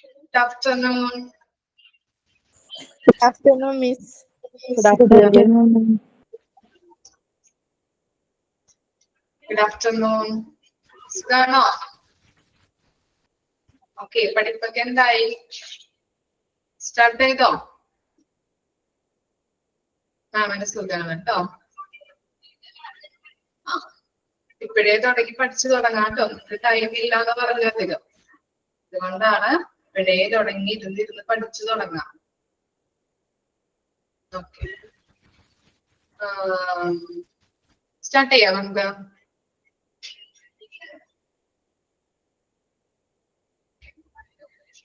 Good afternoon. Good afternoon, Miss. Good afternoon. Good afternoon. സുഖാണോ? Okay, പഠിപ്പൊക്കെ എന്തായി? Start ചെയ്തോ? മാമിന് സുഖാണ് കേട്ടോ. ഇപ്പോഴേ തുടങ്ങി പഠിച്ചു തുടങ്ങാം കേട്ടോ. ടൈമില്ല എന്ന് പറഞ്ഞധികം, അതുകൊണ്ടാണ് ഇപ്പോഴേ തുടങ്ങി ഇരുന്ന് പഠിച്ചു തുടങ്ങാം. ഓക്കെ, സ്റ്റാർട്ട് ചെയ്യാം നമുക്ക്.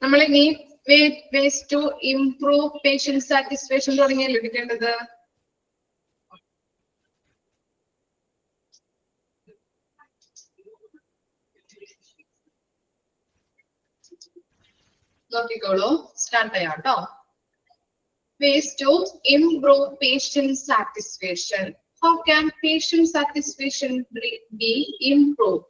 നമ്മൾ ഇനി ways to improve patient satisfaction തുടങ്ങിയല്ലോ എടുക്കേണ്ടത്. നോക്കിക്കോളൂ, സ്റ്റാർട്ട് ചെയ്യാം കേട്ടോ. Ways to improve patient satisfaction. How can patient satisfaction be improved?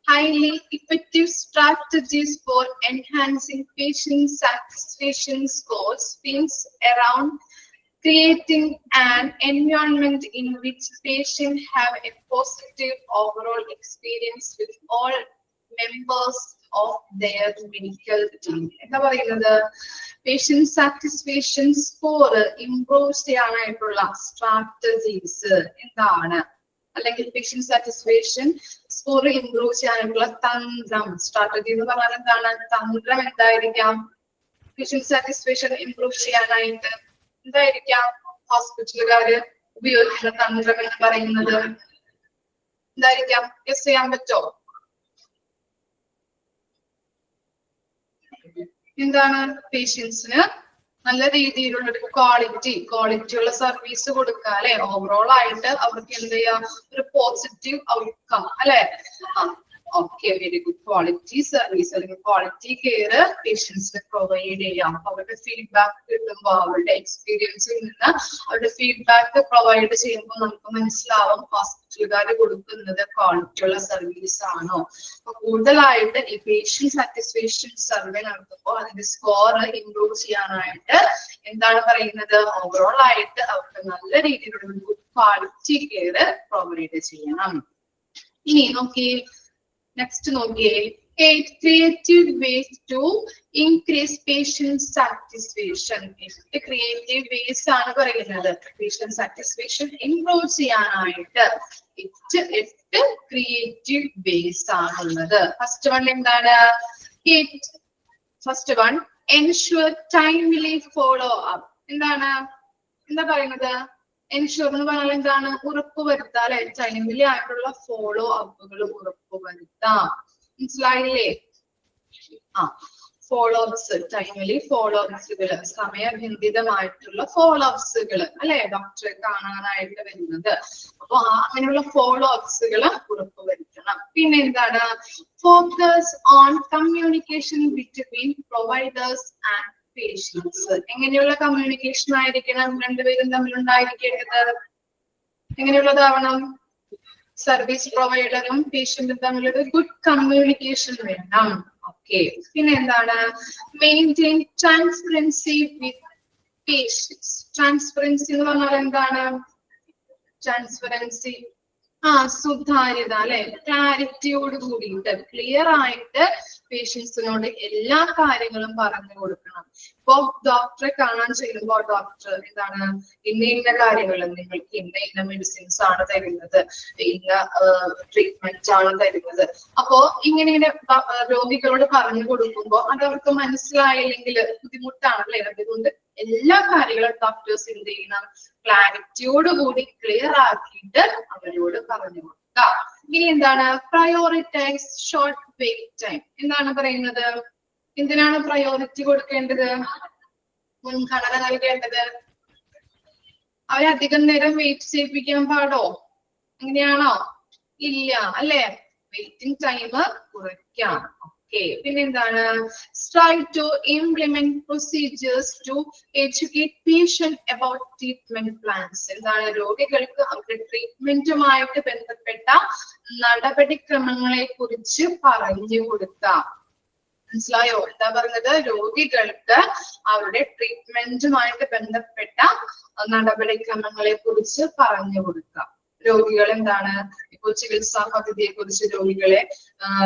Highly effective strategies for enhancing patient satisfaction scores spins around creating an environment in which patients have a positive overall experience with all members of their medical team. എന്താ പറയുന്നത്? Patient satisfaction score improve ചെയ്യാനായിട്ടുള്ള strategies എന്താണ്? അല്ലെങ്കിൽ patient satisfaction score improve ചെയ്യാനുള്ള തന്ത്രം, strategy എന്ന് പറഞ്ഞാൽ എന്താണ്? തന്ത്രം എന്തായിരിക്കാം? പേഷ്യന്റ് സാറ്റിസ്ഫാക്ഷൻ ഇംപ്രൂവ് ചെയ്യാനായിട്ട് എന്തായിരിക്കാം ഹോസ്പിറ്റലുകാര് ഉപയോഗിക്കുന്ന തന്ത്രം എന്ന് പറയുന്നത്? എന്തായിരിക്കാം? ഗസ് ചെയ്യാൻ പറ്റോ? എന്താണ്? പേഷ്യൻസിന് നല്ല രീതിയിലുള്ള ഒരു ക്വാളിറ്റി ഉള്ള സർവീസ് കൊടുക്കുക അല്ലെ? ഓവറോൾ ആയിട്ട് അവർക്ക് എന്ത് ചെയ്യാം? ഒരു പോസിറ്റീവ് ഔട്ട്കം അല്ലെ? Okay, very good. Quality service അല്ലെങ്കിൽ ക്വാളിറ്റി കെയർ പേഷ്യൻസിന് പ്രൊവൈഡ് ചെയ്യാം. അവരുടെ ഫീഡ്ബാക്ക് കിട്ടുമ്പോൾ, അവരുടെ എക്സ്പീരിയൻസിൽ നിന്ന് അവരുടെ ഫീഡ്ബാക്ക് പ്രൊവൈഡ് ചെയ്യുമ്പോൾ നമുക്ക് മനസ്സിലാവും ഹോസ്പിറ്റലുകാർ കൊടുക്കുന്നത് ക്വാളിറ്റി ഉള്ള സർവീസ് ആണോ. അപ്പൊ കൂടുതലായിട്ട് ഈ പേഷ്യന്റ് സാറ്റിസ്ഫാക്ഷൻ സർവേ നടത്തുമ്പോൾ അതിന്റെ സ്കോർ ഇംപ്രൂവ് ചെയ്യാനായിട്ട് എന്താണ് പറയുന്നത്? ഓവറോൾ ആയിട്ട് അവർക്ക് നല്ല രീതിയിലുള്ള ഗുഡ് ക്വാളിറ്റി കെയർ പ്രൊവൈഡ് ചെയ്യണം. ഇനി നോക്കിയേ, നെക്സ്റ്റ് നോക്കിയേ, 8 creative ways to increase patient satisfaction. Creative ways ആണ് പറയുന്നത് പേഷ്യന്റ് സാറ്റിസ്ഫാക്ഷൻ ഇംപ്രൂവ് ചെയ്യാനായിട്ട്. 8 ക്രിയേറ്റീവ് വേസ് ആണുള്ളത്. ഫസ്റ്റ് വൺ എന്താണ്? First one, ensure timely follow up. എന്താണ്? എന്താ പറയുന്നത്? എൻഷുർ എന്ന് പറഞ്ഞാൽ എന്താണ്? ഉറപ്പുവരുത്താം അല്ലെ? ടൈംലി ആയിട്ടുള്ള ഫോളോ അപ്പുകൾ ഉറപ്പുവരുത്താം. മനസ്സിലായില്ലേ? ഫോളോ അപ്സ്, ടൈംലി ഫോളോ അപ്സുകള്, സമയബന്ധിതമായിട്ടുള്ള ഫോളോ അപ്സുകള് അല്ലെ? ഡോക്ടറെ കാണാനായിട്ട് വരുന്നത്. അപ്പൊ അങ്ങനെയുള്ള ഫോളോ അപ്സുകള് ഉറപ്പുവരുത്തണം. പിന്നെ എന്താണ്? Focus on communication between providers and patients. എങ്ങനെയുള്ള കമ്മ്യൂണിക്കേഷൻ ആയിരിക്കണം രണ്ടുപേരും തമ്മിൽ ഉണ്ടായിരിക്കേണ്ടത്? എങ്ങനെയുള്ളതാവണം? സർവീസ് പ്രൊവൈഡറും പേഷ്യന്റും തമ്മിലൊരു ഗുഡ് കമ്മ്യൂണിക്കേഷൻ വേണം. ഓക്കെ, പിന്നെ എന്താണ്? മെയിൻറ്റെയിൻ ട്രാൻസ്പെറൻസി വിത്ത് പേഷ്യൻസ്. ട്രാൻസ്പെറൻസി എന്ന് പറഞ്ഞാൽ എന്താണ്? ട്രാൻസ്പെറൻസി സുതാര്യത അല്ലെ? ക്ലാരിറ്റിയോട് കൂടിയിട്ട് ക്ലിയർ ആയിട്ട് പേഷ്യൻസിനോട് എല്ലാ കാര്യങ്ങളും പറഞ്ഞു കൊടുക്കണം. ഇപ്പൊ ഡോക്ടറെ കാണാൻ ചെല്ലുമ്പോൾ ഡോക്ടർ എന്താണ്? ഇന്ന കാര്യങ്ങൾ, നിങ്ങൾക്ക് ഇന്ന മെഡിസിൻസ് ആണ് തരുന്നത്, ഇന്ന ട്രീറ്റ്മെന്റ് ആണ് തരുന്നത്. അപ്പോ ഇങ്ങനെ രോഗികളോട് പറഞ്ഞു കൊടുക്കുമ്പോൾ അത് അവർക്ക് മനസ്സിലായില്ലെങ്കിൽ ബുദ്ധിമുട്ടാണല്ലേ? അതുകൊണ്ട് എല്ലാ കാര്യങ്ങളും ഡോക്ടേഴ്സ് എന്ത് ചെയ്യണം? ക്ലാരിറ്റിയോടുകൂടി ക്ലിയർ ആക്കിയിട്ട് അവരോട് പറഞ്ഞു കൊടുക്കുക. ഇനി എന്താണ്? Prioritize short wait time. എന്താണ് പറയുന്നത്? എന്തിനാണ് പ്രയോറിറ്റി കൊടുക്കേണ്ടത്? മുൻഗണന നൽകേണ്ടത്? അവരെ അധികം നേരം വെയിറ്റ് ചെയ്യിപ്പിക്കാൻ പാടോ? അങ്ങനെയാണോ? ഇല്ല അല്ലെ? വെയിറ്റിംഗ് ടൈം കുറയ്ക്കാം. പിന്നെന്താണ്? Strive to implement procedures to educate patient about treatment plans. എന്താണ്? രോഗികൾക്ക് അവരുടെ ട്രീറ്റ്മെന്റുമായിട്ട് ബന്ധപ്പെട്ട നടപടിക്രമങ്ങളെ കുറിച്ച് പറഞ്ഞു കൊടുക്കാം. മനസ്സിലായോ? എന്താ പറഞ്ഞത്? രോഗികൾക്ക് അവരുടെ ട്രീറ്റ്മെന്റുമായിട്ട് ബന്ധപ്പെട്ട നടപടിക്രമങ്ങളെ കുറിച്ച് പറഞ്ഞു കൊടുക്കുക. രോഗികൾ എന്താണ് ഇപ്പൊ ചികിത്സാ പദ്ധതിയെ കുറിച്ച് രോഗികളെ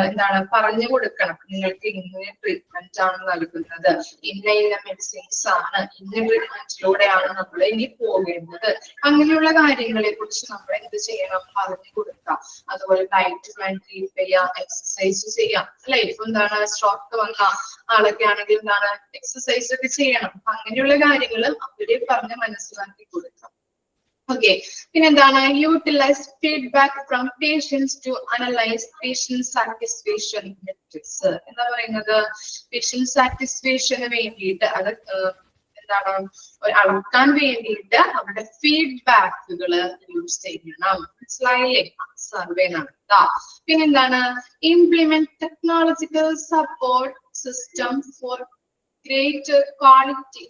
എന്താണ് പറഞ്ഞു കൊടുക്കണം. നിങ്ങൾക്ക് ഇന്ന ട്രീറ്റ്മെന്റ് ആണ് നൽകുന്നത്, ഇന്ന ഇന്ന മെഡിസിൻസ് ആണ്, ഇന്ന ട്രീറ്റ്മെന്റിലൂടെയാണ് നമ്മൾ ഇനി പോകേണ്ടത്. അങ്ങനെയുള്ള കാര്യങ്ങളെ കുറിച്ച് നമ്മൾ എന്ത് ചെയ്യണം? പറഞ്ഞു കൊടുക്കാം. അതുപോലെ ഡയറ്റ് പ്ലാൻ കീപ്പ് ചെയ്യാം, എക്സസൈസ് ചെയ്യാം അല്ലെ. ഇപ്പൊ എന്താണ് സ്ട്രോക്ക് വന്ന ആളൊക്കെ ആണെങ്കിൽ എന്താണ് എക്സസൈസ് ഒക്കെ ചെയ്യണം. അങ്ങനെയുള്ള കാര്യങ്ങൾ അവരെ പറഞ്ഞ് മനസ്സിലാക്കി കൊടുക്കാം. ഓക്കെ, പിന്നെന്താണ്? Utilize feedback from patients to analyze patient satisfaction metrics. എന്താ പറയുന്നത്? പേഷ്യന്റ് സാറ്റിസ്ഫാക്ഷന് വേണ്ടിയിട്ട് അത് എന്താണ് അളക്കാൻ വേണ്ടിയിട്ട് അവരുടെ ഫീഡ്ബാക്കുകൾ യൂസ് ചെയ്യണം. മനസ്സിലായില്ലേ? സർവേ നടത്താം. പിന്നെന്താണ്? Implement technological support system for greater quality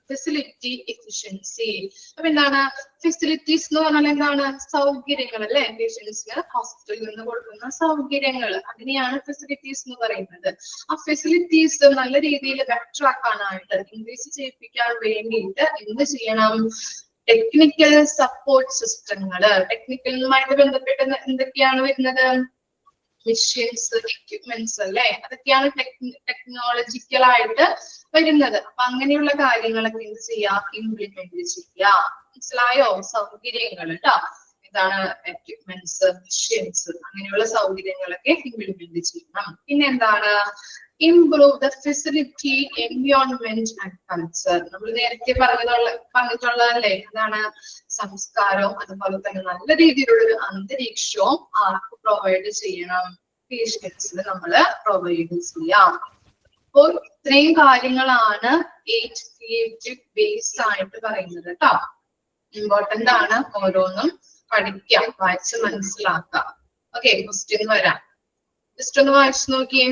facility efficiency. അപ്പൊ എന്താണ് ഫെസിലിറ്റീസ് എന്ന് പറഞ്ഞാൽ? എന്താണ്? സൗകര്യങ്ങൾ അല്ലെ. പേഷ്യൻസിന് ഹോസ്പിറ്റലിൽ നിന്ന് കൊടുക്കുന്ന സൗകര്യങ്ങൾ, അതിനെയാണ് ഫെസിലിറ്റീസ് എന്ന് പറയുന്നത്. ആ ഫെസിലിറ്റീസ് നല്ല രീതിയിൽ ബെറ്റർ ആക്കാനായിട്ട്, ഇൻക്രീസ് ചെയ്യിപ്പിക്കാൻ വേണ്ടിയിട്ട് എന്ത് ചെയ്യണം? Technical support സിസ്റ്റങ്ങള്. ടെക്നിക്കലുമായിട്ട് ബന്ധപ്പെട്ട് എന്തൊക്കെയാണ് വരുന്നത്? മെഷീൻസ്, എക്യുപ്മെന്റ്സ് അല്ലെ. അതൊക്കെയാണ് ടെക്നോളജിക്കൽ ആയിട്ട് വരുന്നത്. അപ്പൊ അങ്ങനെയുള്ള കാര്യങ്ങളൊക്കെ എന്ത് ചെയ്യാം? ഇംപ്ലിമെന്റ് ചെയ്യാം. മനസ്സിലായോ? സൗകര്യങ്ങൾ കേട്ടോ. ഇതാണ് എക്യുപ്മെന്റ്സ്, മെഷീൻസ്, അങ്ങനെയുള്ള സൗകര്യങ്ങളൊക്കെ ഇംപ്ലിമെന്റ് ചെയ്യണം. പിന്നെ എന്താണ്? Improve the facility environment and culture. നമ്മൾ നേരത്തെ പറഞ്ഞിട്ടുള്ളതല്ലേ? അതാണ് സംസ്കാരവും അതുപോലെ തന്നെ നല്ല രീതിയിലുള്ള ഒരു അന്തരീക്ഷവും ആർക്ക് പ്രൊവൈഡ് ചെയ്യണം? പേഷ്യൻസിന് നമ്മൾ പ്രൊവൈഡ് ചെയ്യാം. അപ്പോൾ ഇത്രയും കാര്യങ്ങളാണ് 8 ക്രിയേറ്റീവ് ബേസ് ആയിട്ട് പറയുന്നത് കേട്ടോ. ഇമ്പോർട്ടന്റ് ആണ്, ഓരോന്നും പഠിക്കാം, വായിച്ച് മനസ്സിലാക്കാം. ഓക്കെ, ക്വസ്റ്റ്യൻ വരാം. ജസ്റ്റ് ഒന്ന് വായിച്ചു നോക്കിയേ.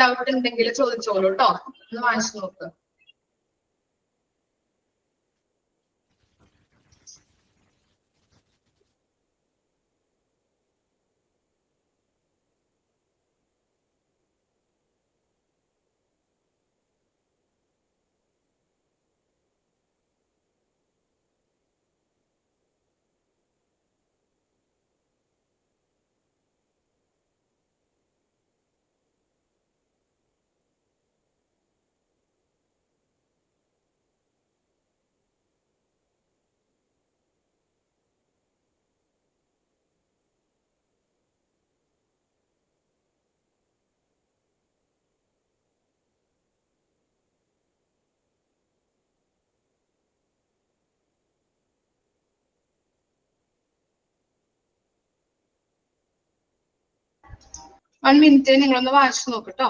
ഡൗട്ട് ഉണ്ടെങ്കിൽ ചോദിച്ചോളൂ കേട്ടോ. ഒന്ന് വായിച്ചു നോക്ക്. One minute നിങ്ങളൊന്ന് വായിച്ചു നോക്കട്ടോ.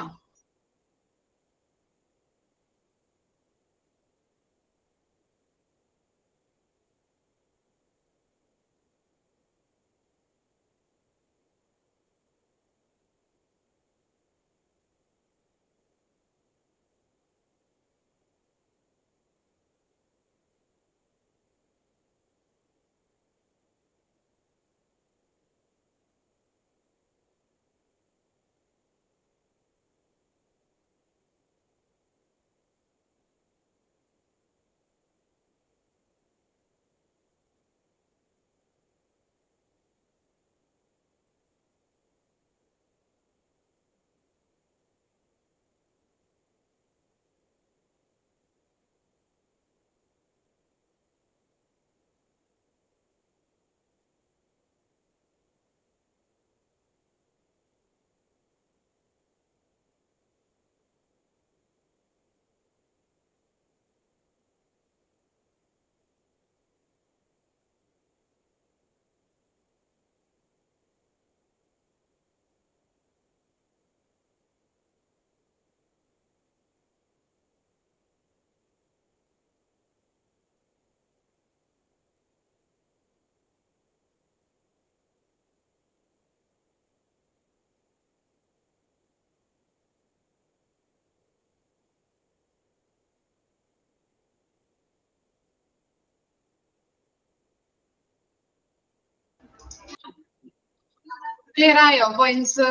ക്ലിയർ ആയോ പോയിന്റ്സ്?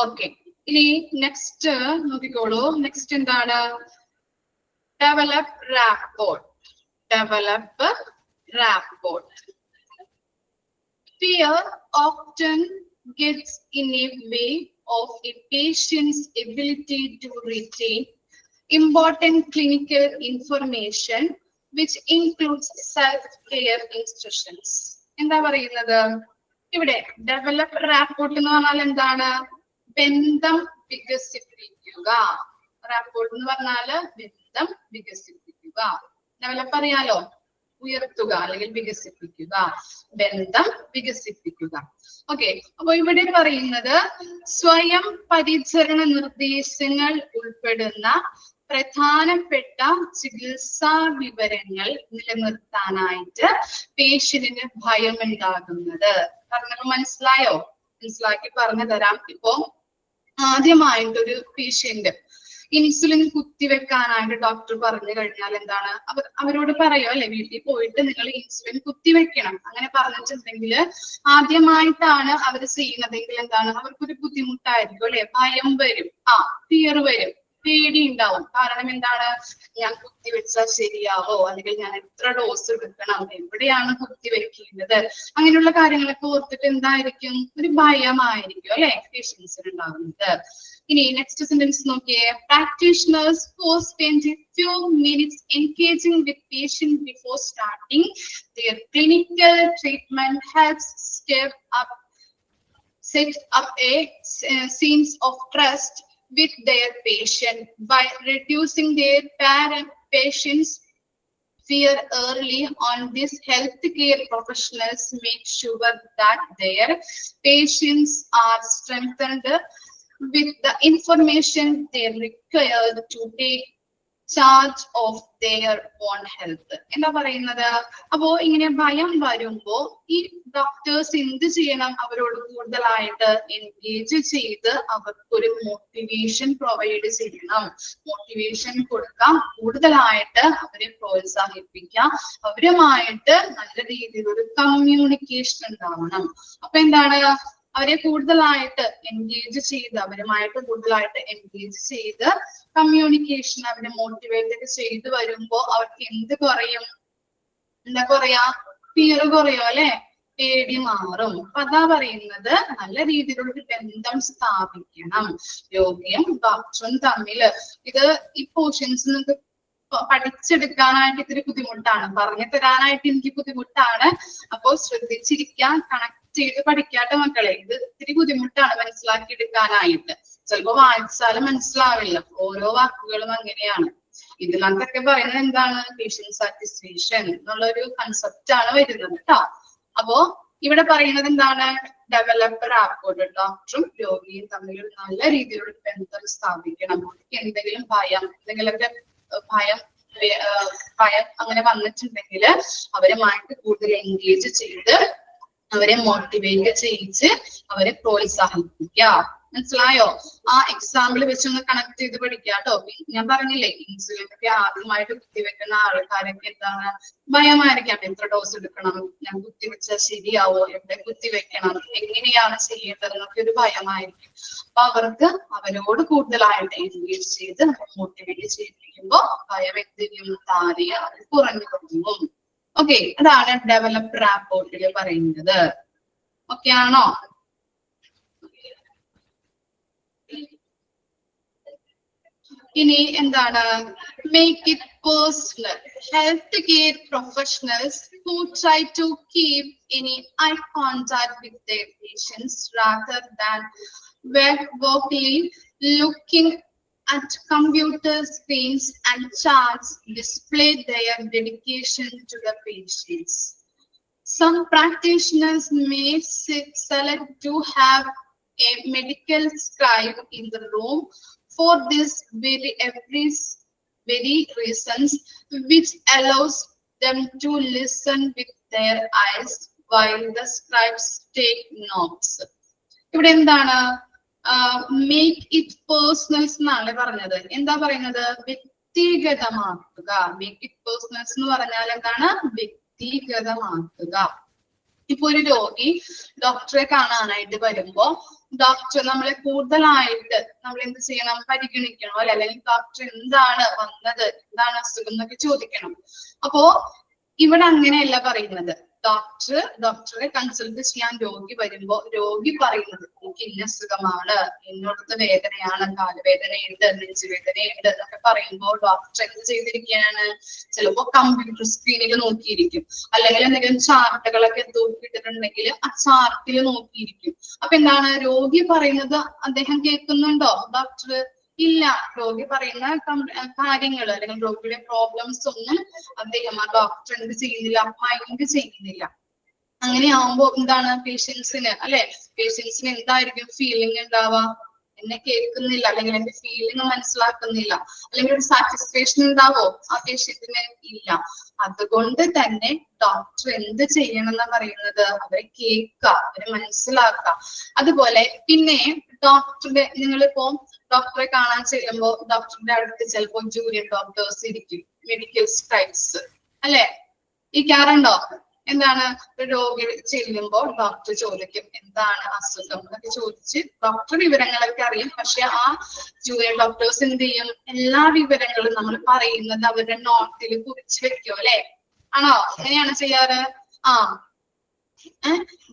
ഓക്കെ, ഇനി നെക്സ്റ്റ് നോക്കിക്കോളൂ. നെക്സ്റ്റ് എന്താണ്? Develop rapport. Develop rapport. Fear often gets in a way of a patient's ability to retain important clinical information, which includes self-care instructions. എന്താ പറയുന്നത് ഇവിടെ? ഡെവലപ്പ് റാപ്പോർട്ട് എന്ന് പറഞ്ഞാൽ എന്താണ്? ബന്ധം വികസിപ്പിക്കുക. റാപ്പോർട്ട് എന്ന് പറഞ്ഞാല് ബന്ധം വികസിപ്പിക്കുക. ഡെവലപ്പ് അറിയാലോ, ഉയർത്തുക അല്ലെങ്കിൽ വികസിപ്പിക്കുക, ബന്ധം വികസിപ്പിക്കുക. ഓക്കെ, അപ്പൊ ഇവിടെ പറയുന്നത് സ്വയം പരിചരണ നിർദ്ദേശങ്ങൾ ഉൾപ്പെടുന്ന പ്രധാനപ്പെട്ട ചികിത്സാ വിവരങ്ങൾ നിലനിർത്താനായിട്ട് പേഷ്യന്റിന് ഭയമുണ്ടാകുന്നത്. പറഞ്ഞത് മനസ്സിലായോ? മനസ്സിലാക്കി പറഞ്ഞു തരാം. ഇപ്പോ ആദ്യമായിട്ടൊരു പേഷ്യന്റ് ഇൻസുലിൻ കുത്തിവെക്കാനായിട്ട് ഡോക്ടർ പറഞ്ഞു കഴിഞ്ഞാൽ എന്താണ് അവരോട് പറയോ അല്ലെ, വീട്ടിൽ പോയിട്ട് നിങ്ങൾ ഇൻസുലിൻ കുത്തിവെക്കണം അങ്ങനെ പറഞ്ഞിട്ടുണ്ടെങ്കിൽ ആദ്യമായിട്ടാണ് അവർ ചെയ്യുന്നതെങ്കിൽ എന്താണ് അവർക്കൊരു ബുദ്ധിമുട്ടായിരിക്കും അല്ലെ, ഭയം വരും, ഫിയർ വരും, പേടി ഉണ്ടാവും. കാരണം എന്താണ്, ഞാൻ കുത്തിവെച്ചാൽ ശരിയാവോ, അല്ലെങ്കിൽ ഞാൻ എത്ര ഡോസ് എടുക്കണം, എവിടെയാണ് കുത്തിവെക്കേണ്ടത്, അങ്ങനെയുള്ള കാര്യങ്ങളൊക്കെ ഓർത്തിട്ട് എന്തായിരിക്കും, ഒരു ഭയമായിരിക്കും അല്ലെ പേഷ്യൻസിന് ഉണ്ടാകുന്നത്. ഇനി നെക്സ്റ്റ് സെന്റൻസ് നോക്കിയേ. Practitioners who spend a few minutes engaging with patient before starting their clinical treatment helps set up a sense of trust with their patient by reducing their patient's fear early on. These healthcare professionals make sure that their patients are strengthened with the information they required to take charge of their own health. എന്താ പറയുന്നത്? അപ്പോ ഇങ്ങനെ ഭയം വരുമ്പോ ഈ doctors എന്ത് ചെയ്യണം? അവരോട് കൂടുതലായിട്ട് എൻഗേജ് ചെയ്ത് അവർക്കൊരു മോട്ടിവേഷൻ പ്രൊവൈഡ് ചെയ്യണം. മോട്ടിവേഷൻ കൊടുക്കാം, കൂടുതലായിട്ട് അവരെ പ്രോത്സാഹിപ്പിക്കാം, അവരുമായിട്ട് നല്ല രീതിയിലൊരു കമ്മ്യൂണിക്കേഷൻ ഉണ്ടാവണം. അപ്പൊ എന്താണ്, അവരെ കൂടുതലായിട്ട് എൻഗേജ് ചെയ്ത് കമ്മ്യൂണിക്കേഷൻ അവരെ മോട്ടിവേറ്റ് ചെയ്ത് വരുമ്പോ അവർക്ക് എന്ത് കുറയും? എന്താ കുറയാ? ഫിയർ കുറയോ അല്ലെ, പേടി മാറും. അപ്പൊ അതാ പറയുന്നത്, നല്ല രീതിയിലുള്ള ഒരു ബന്ധം സ്ഥാപിക്കണം രോഗിയും ഡോക്ടറും തമ്മില്. ഈ പോർഷൻസ് നിങ്ങൾക്ക് പഠിച്ചെടുക്കാനായിട്ട് ഇത്തിരി ബുദ്ധിമുട്ടാണ്, പറഞ്ഞു തരാനായിട്ട് എനിക്ക് ബുദ്ധിമുട്ടാണ്. അപ്പോ ശ്രദ്ധിച്ചിരിക്കാൻ, കണക്ട് ചെയ്ത് പഠിക്കാത്ത മക്കളെ, ഇത് ഇത്തിരി ബുദ്ധിമുട്ടാണ് മനസ്സിലാക്കി എടുക്കാനായിട്ട്. ചിലപ്പോ വായിച്ചാലും മനസ്സിലാവില്ല, ഓരോ വാക്കുകളും അങ്ങനെയാണ്. ഇതിനകത്തൊക്കെ പറയുന്നത് എന്താണ്? പേഷ്യന്റ് സാറ്റിസ്ഫാക്ഷൻ എന്നുള്ളൊരു കൺസെപ്റ്റ് ആണ് വരുന്നത് കേട്ടോ. അപ്പോ ഇവിടെ പറയുന്നത് എന്താണ്? Develop rapport. ഡോക്ടറും രോഗിയും തമ്മിൽ ഒരു നല്ല രീതിയിലുള്ള ബന്ധം സ്ഥാപിക്കണം. എന്തെങ്കിലും എന്തെങ്കിലുമൊക്കെ ഭയം അങ്ങനെ വന്നിട്ടുണ്ടെങ്കിൽ അവരുമായിട്ട് കൂടുതൽ എൻഗേജ് ചെയ്ത് അവരെ മോട്ടിവേറ്റ് ചെയ്യിച്ച് അവരെ പ്രോത്സാഹിപ്പിക്കുക. മനസ്സിലായോ? ആ എക്സാമ്പിൾ വെച്ചൊന്ന് കണക്ട് ചെയ്ത് പഠിക്കാട്ടോ. ഞാൻ പറഞ്ഞില്ലേ, ഇൻസുലിൻ ഒക്കെ ആദ്യമായിട്ട് കുത്തിവെക്കുന്ന ആൾക്കാരൊക്കെ എന്താണ് ഭയമായിരിക്കാം. എത്ര ഡോസ് എടുക്കണം, ഞാൻ കുത്തിവെച്ചാൽ ശരിയാവോ, എവിടെ കുത്തിവെക്കണം, എങ്ങനെയാണ് ചെയ്യേണ്ടത് എന്നൊക്കെ ഒരു ഭയമായിരിക്കും. അപ്പൊ അവർക്ക് അവരോട് കൂടുതലായിട്ട് എൻഗേജ് ചെയ്ത് മോട്ടിവേറ്റ് ചെയ്യിപ്പിക്കുമ്പോ ഭയം എന്തെങ്കിലും താരിയ കുറഞ്ഞു തുടങ്ങും. ഓക്കെ, അതാണ് ഡെവലപ്പ് റാപ്പോർട്ടിൽ പറയുന്നത്. ഓക്കെ ആണോ? ഇനി എന്താണ്? Make it personal. Health care professionals who try to keep any eye contact with their patients rather than vocally looking at computer screens and charts display their dedication to the patients. Some practitioners may select to have a medical scribe in the room for this very reasons, which allows them to listen with their eyes while the scribes take notes. ഇവിടെ എന്താണ്? Make it personnels എന്നാണ് പറഞ്ഞത്. എന്താ പറയുന്നത്? വ്യക്തിഗതമാക്കുക. Make it personnels എന്ന് പറഞ്ഞാൽ എന്താണ്? വ്യക്തിഗതമാക്കുക. ഇപ്പൊ ഒരു രോഗി ഡോക്ടറെ കാണാനായിട്ട് വരുമ്പോ ഡോക്ടർ നമ്മളെ കൂടുതലായിട്ട് നമ്മൾ എന്ത് ചെയ്യണം, പരിഗണിക്കണം അല്ലെ, അല്ലെങ്കിൽ ഡോക്ടർ എന്താണ് വന്നത്, എന്താണ് അസുഖം എന്നൊക്കെ ചോദിക്കണം. അപ്പോ ഇവിടെ അങ്ങനെയല്ല പറയുന്നത്. ഡോക്ടറെ കൺസൾട്ട് ചെയ്യാൻ രോഗി വരുമ്പോ രോഗി പറയുന്നത് എനിക്ക് ഇന്ന അസുഖമാണ്, ഇന്നോടത്ത് വേദനയാണ്, കാലുവേദനയുണ്ട്, നെഞ്ചുവേദനയുണ്ട് എന്നൊക്കെ പറയുമ്പോൾ ഡോക്ടർ എന്ത് ചെയ്തിരിക്കുകയാണ്, ചിലപ്പോ കമ്പ്യൂട്ടർ സ്ക്രീനിൽ നോക്കിയിരിക്കും, അല്ലെങ്കിൽ എന്തെങ്കിലും ചാർട്ടുകളൊക്കെ തൂക്കിയിട്ടിട്ടുണ്ടെങ്കിൽ ആ ചാർട്ടിൽ നോക്കിയിരിക്കും. അപ്പൊ എന്താണ് രോഗി പറയുന്നത് അദ്ദേഹം കേൾക്കുന്നുണ്ടോ ഡോക്ടർ? ഇല്ല. രോഗി പറയുന്ന കാര്യങ്ങൾ അല്ലെങ്കിൽ രോഗിയുടെ പ്രോബ്ലംസ് ഒന്നും അദ്ദേഹം ആ ഡോക്ടർ എന്ത് ചെയ്യുന്നില്ല, മൈൻഡ് ചെയ്യുന്നില്ല. അങ്ങനെയാവുമ്പോ എന്താണ് പേഷ്യൻസിന് അല്ലെ, പേഷ്യൻസിന് എന്തായിരിക്കും ഫീലിംഗ് ഉണ്ടാവുക, എന്നെ കേൾക്കുന്നില്ല അല്ലെങ്കിൽ എന്റെ ഫീലിംഗ് മനസ്സിലാക്കുന്നില്ല, അല്ലെങ്കിൽ ഒരു സാറ്റിസ്ഫാക്ഷൻ ഉണ്ടാവോ ആ പേഷ്യന്റിന്? ഇല്ല. അതുകൊണ്ട് തന്നെ ഡോക്ടർ എന്ത് ചെയ്യണം എന്നാ പറയുന്നത്, അവരെ കേൾക്കുക, അവരെ മനസ്സിലാക്കുക. അതുപോലെ പിന്നെ ഡോക്ടറുടെ, നിങ്ങളിപ്പോ ഡോക്ടറെ കാണാൻ ചെല്ലുമ്പോ ഡോക്ടറിന്റെ അടുത്ത് ചിലപ്പോ ജൂനിയർ ഡോക്ടേഴ്സ് ഇരിക്കും, മെഡിക്കൽ സ്ക്രൈബ്സ് അല്ലെ, ഇരിക്കാറുണ്ടോ? എന്താണ്, രോഗി ചെല്ലുമ്പോൾ ഡോക്ടർ ചോദിക്കും എന്താണ് അസുഖം എന്നൊക്കെ ചോദിച്ച് ഡോക്ടർ വിവരങ്ങളൊക്കെ അറിയും. പക്ഷെ ആ ജൂനിയർ ഡോക്ടേഴ്സ് എന്ത് ചെയ്യും, എല്ലാ വിവരങ്ങളും നമ്മൾ പറയുന്നത് അവരുടെ നോട്ടിൽ കുറിച്ച് വെക്കും അല്ലെ, ആണോ? എങ്ങനെയാണ് ചെയ്യാറ്? ആ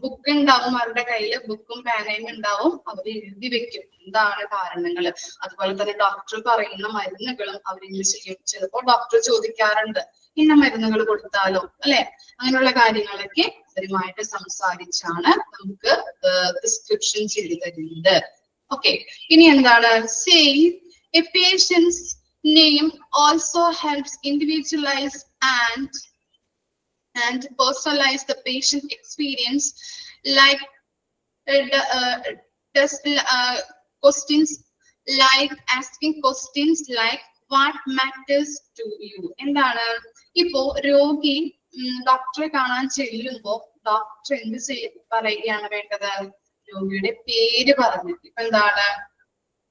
ബുക്ക് ഉണ്ടാവും അവരുടെ കയ്യില്, ബുക്കും പേനയും ഉണ്ടാവും, അവർ എഴുതി വെക്കും എന്താണ് കാരണങ്ങൾ. അതുപോലെ തന്നെ ഡോക്ടർ പറയുന്ന മരുന്നുകളും അവരെന്ത് ചെയ്യും, ചിലപ്പോൾ ഡോക്ടർ ചോദിക്കാറുണ്ട് ഇന്ന മരുന്നുകൾ കൊടുത്താലോ അല്ലെ, അങ്ങനെയുള്ള കാര്യങ്ങളൊക്കെ അവരുമായിട്ട് സംസാരിച്ചാണ് നമുക്ക് പ്രിസ്ക്രിപ്ഷൻ ചെയ്ത് തരുന്നത്. ഓക്കെ, ഇനി എന്താണ്, saying a patient's name also helps individualize and personalize the patient experience, like does questions like asking questions like what matters to you. എന്താണ്, ഇപ്പോ രോഗി ഡോക്ടറെ കാണാൻ ചെല്ലുമ്പോ ഡോക്ടർ എന്ത് പറയുകയാണ് വേണ്ടത്, രോഗിയുടെ പേര് പറഞ്ഞിട്ട്. ഇപ്പൊ എന്താണ്,